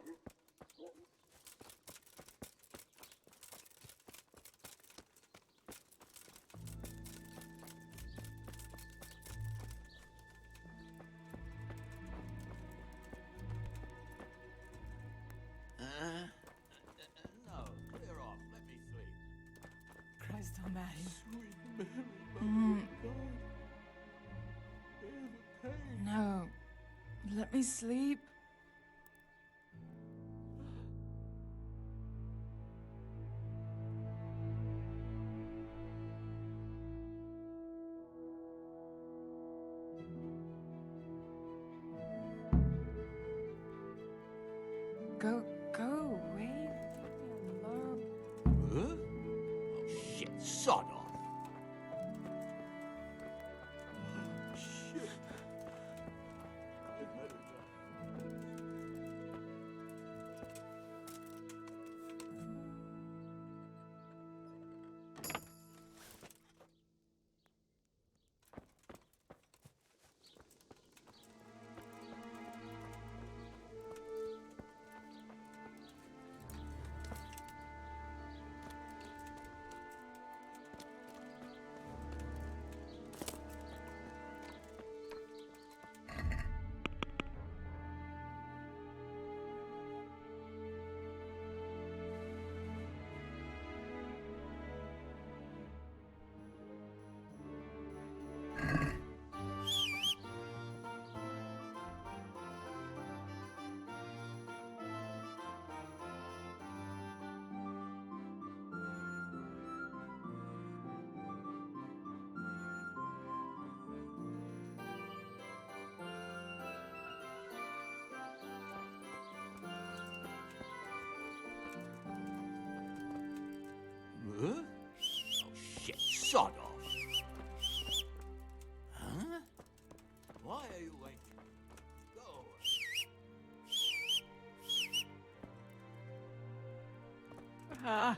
me sleep. No, clear off. Let me eyes don't matter. Sweet Mary, Mm. Mother of God. Bear the pain. No. Let me sleep. Go away. Leave me alone. Huh? Oh, shit, sod off. Shit. I've had enough. Huh? Oh, shit, sod off. Huh? Why are you waiting? Go away. Ah.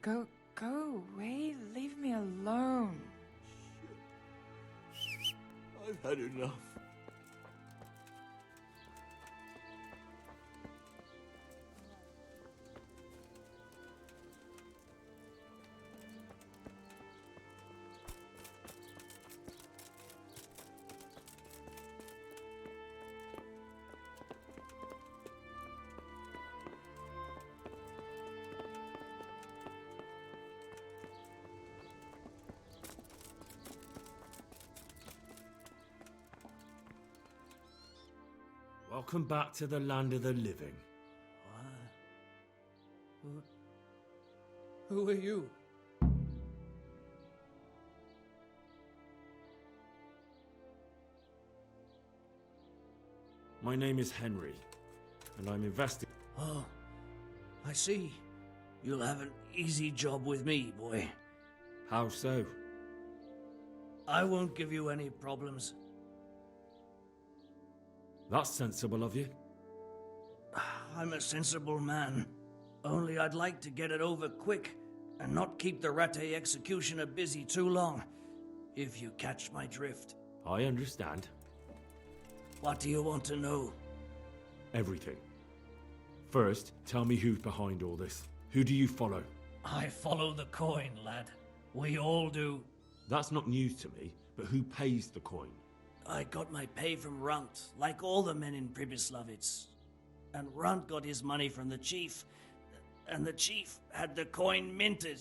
Go away. Leave me alone. I've had enough. Welcome back to the land of the living. Who are you? My name is Henry, and I'm investigating. Oh, I see. You'll have an easy job with me, boy. How so? I won't give you any problems. That's sensible of you. I'm a sensible man. Only I'd like to get it over quick and not keep the Rattay executioner busy too long, if you catch my drift. I understand. What do you want to know? Everything. First, tell me who's behind all this. Who do you follow? I follow the coin, lad. We all do. That's not news to me, but who pays the coin? I got my pay from Runt, like all the men in Pribyslavitz. And Runt got his money from the chief, and the chief had the coin minted.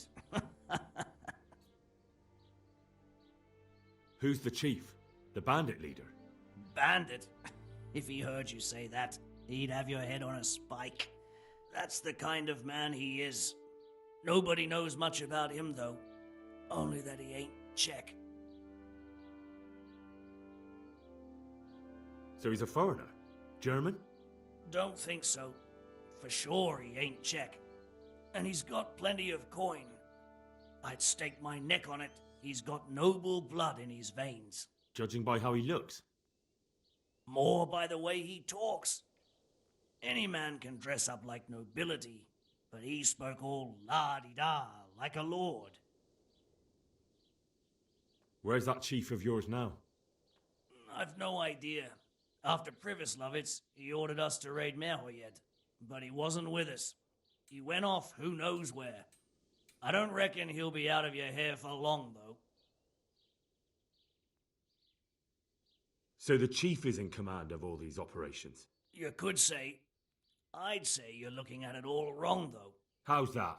Who's the chief? The bandit leader? Bandit? If he heard you say that, he'd have your head on a spike. That's the kind of man he is. Nobody knows much about him, though. Only that he ain't Czech. So he's a foreigner? German? Don't think so. For sure he ain't Czech. And he's got plenty of coin. I'd stake my neck on it. He's got noble blood in his veins. Judging by how he looks? More by the way he talks. Any man can dress up like nobility, but he spoke all la-di-da, like a lord. Where's that chief of yours now? I've no idea. After Pribyslavitz, he ordered us to raid Merhoyed, but he wasn't with us. He went off who knows where. I don't reckon he'll be out of your hair for long, though. So the chief is in command of all these operations? You could say. I'd say you're looking at it all wrong, though. How's that?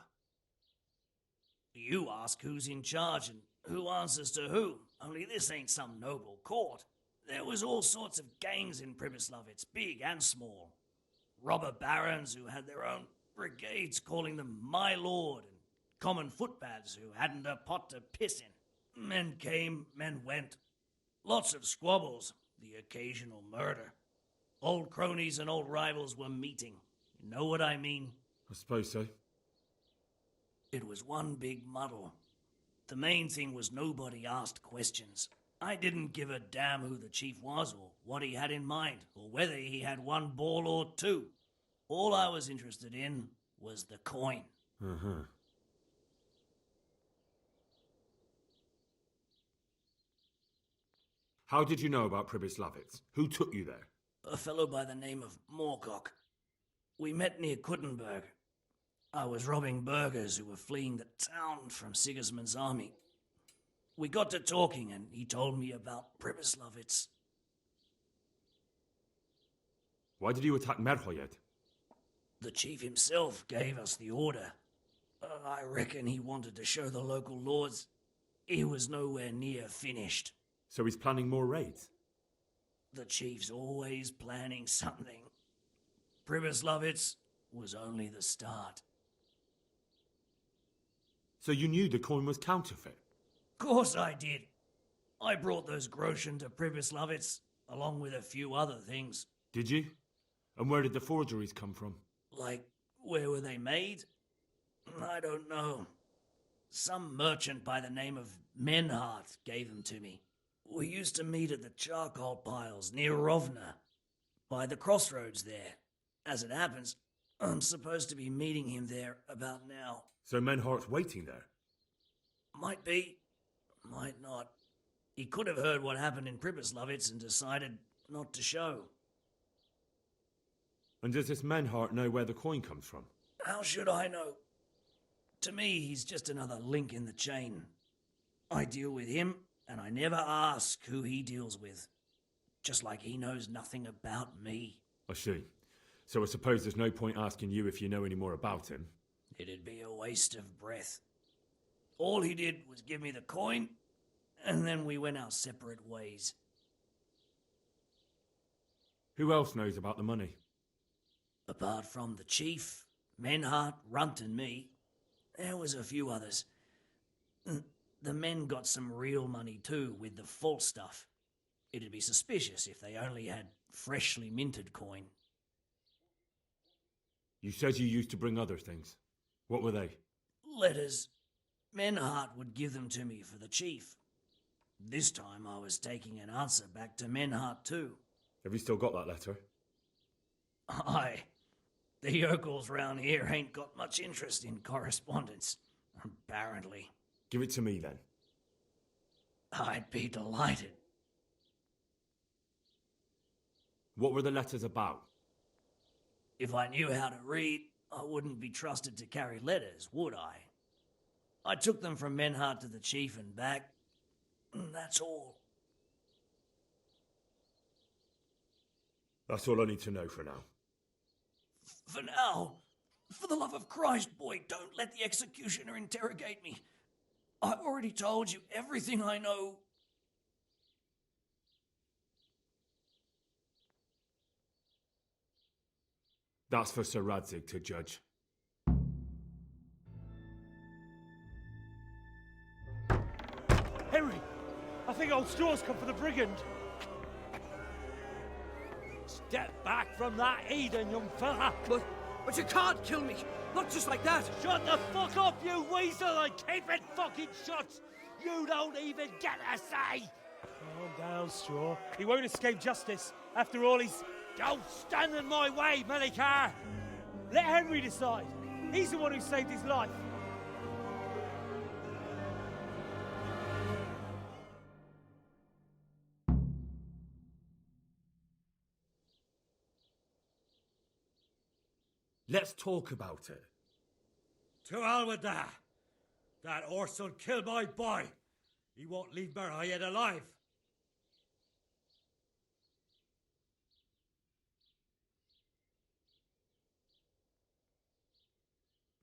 You ask who's in charge and who answers to who, only this ain't some noble court. There was all sorts of gangs in Pribyslavitz, big and small. Robber barons who had their own brigades calling them my lord, and common footpads who hadn't a pot to piss in. Men came, men went. Lots of squabbles, the occasional murder. Old cronies and old rivals were meeting. You know what I mean? I suppose so. It was one big muddle. The main thing was nobody asked questions. I didn't give a damn who the chief was or what he had in mind or whether he had one ball or two. All I was interested in was the coin. Uh-huh. How did you know about Pribyslavitz? Who took you there? A fellow by the name of Moorcock. We met near Kuttenberg. I was robbing burghers who were fleeing the town from Sigismund's army. We got to talking and he told me about Pribyslavitz. Why did you attack Merhoyed? The chief himself gave us the order. I reckon he wanted to show the local lords he was nowhere near finished. So he's planning more raids? The chief's always planning something. Pribyslavitz was only the start. So you knew the coin was counterfeit? Course I did. I brought those groschen to Pribyslavitz, along with a few other things. Did you? And where did the forgeries come from? Like, where were they made? I don't know. Some merchant by the name of Menhart gave them to me. We used to meet at the charcoal piles near Rovna, by the crossroads there. As it happens, I'm supposed to be meeting him there about now. So Menhart's waiting there? Might be, might not. He could have heard what happened in Pribyslavitz and decided not to show. And does this Menhart know where the coin comes from? How should I know? To me, he's just another link in the chain. I deal with him, and I never ask who he deals with. Just like he knows nothing about me. I see. So I suppose there's no point asking you if you know any more about him. It'd be a waste of breath. All he did was give me the coin, and then we went our separate ways. Who else knows about the money? Apart from the chief, Menhart, Runt and me, there was a few others. The men got some real money too, with the false stuff. It'd be suspicious if they only had freshly minted coin. You said you used to bring other things. What were they? Letters. Menhart would give them to me for the chief. This time I was taking an answer back to Menhart too. Have you still got that letter? Aye. The yokels round here ain't got much interest in correspondence, apparently. Give it to me then. I'd be delighted. What were the letters about? If I knew how to read, I wouldn't be trusted to carry letters, would I? I took them from Menhart to the chief and back. That's all. That's all I need to know for now. For now, for the love of Christ, boy, don't let the executioner interrogate me. I've already told you everything I know. That's for Sir Radzig to judge. Henry, I think old Straw's come for the brigand. Step back from that Eden, young fella. But you can't kill me. Not just like that. Shut the fuck up, you weasel, and keep it fucking shut. You don't even get a say. Calm down, Straw. He won't escape justice. After all, he's... Don't stand in my way, Melikar. Let Henry decide. He's the one who saved his life. Let's talk about it. To hell with that. That horse'll kill my boy. He won't leave Merhoyed alive.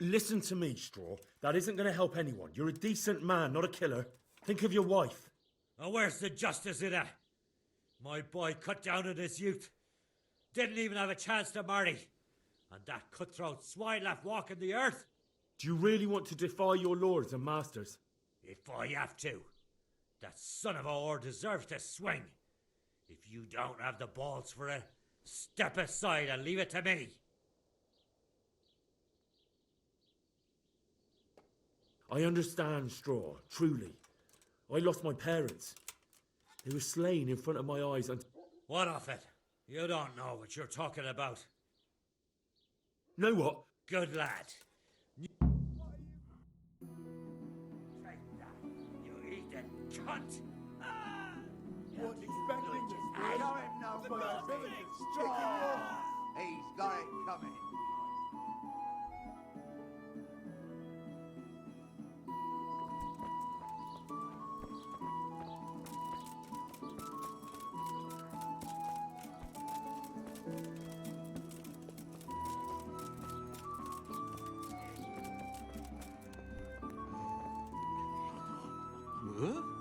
Listen to me, Straw. That isn't going to help anyone. You're a decent man, not a killer. Think of your wife. Now where's the justice in that? My boy cut down on his youth. Didn't even have a chance to marry. And that cutthroat swine left walking the earth. Do you really want to defy your lords and masters? If I have to. That son of a whore deserves to swing. If you don't have the balls for it, step aside and leave it to me. I understand, Straw, truly. I lost my parents. They were slain in front of my eyes and... What of it? You don't know what you're talking about. Know what? Good lad. Take that, you heathen cunt! What expecting to tell him now for the village straw? He's got it coming. Huh?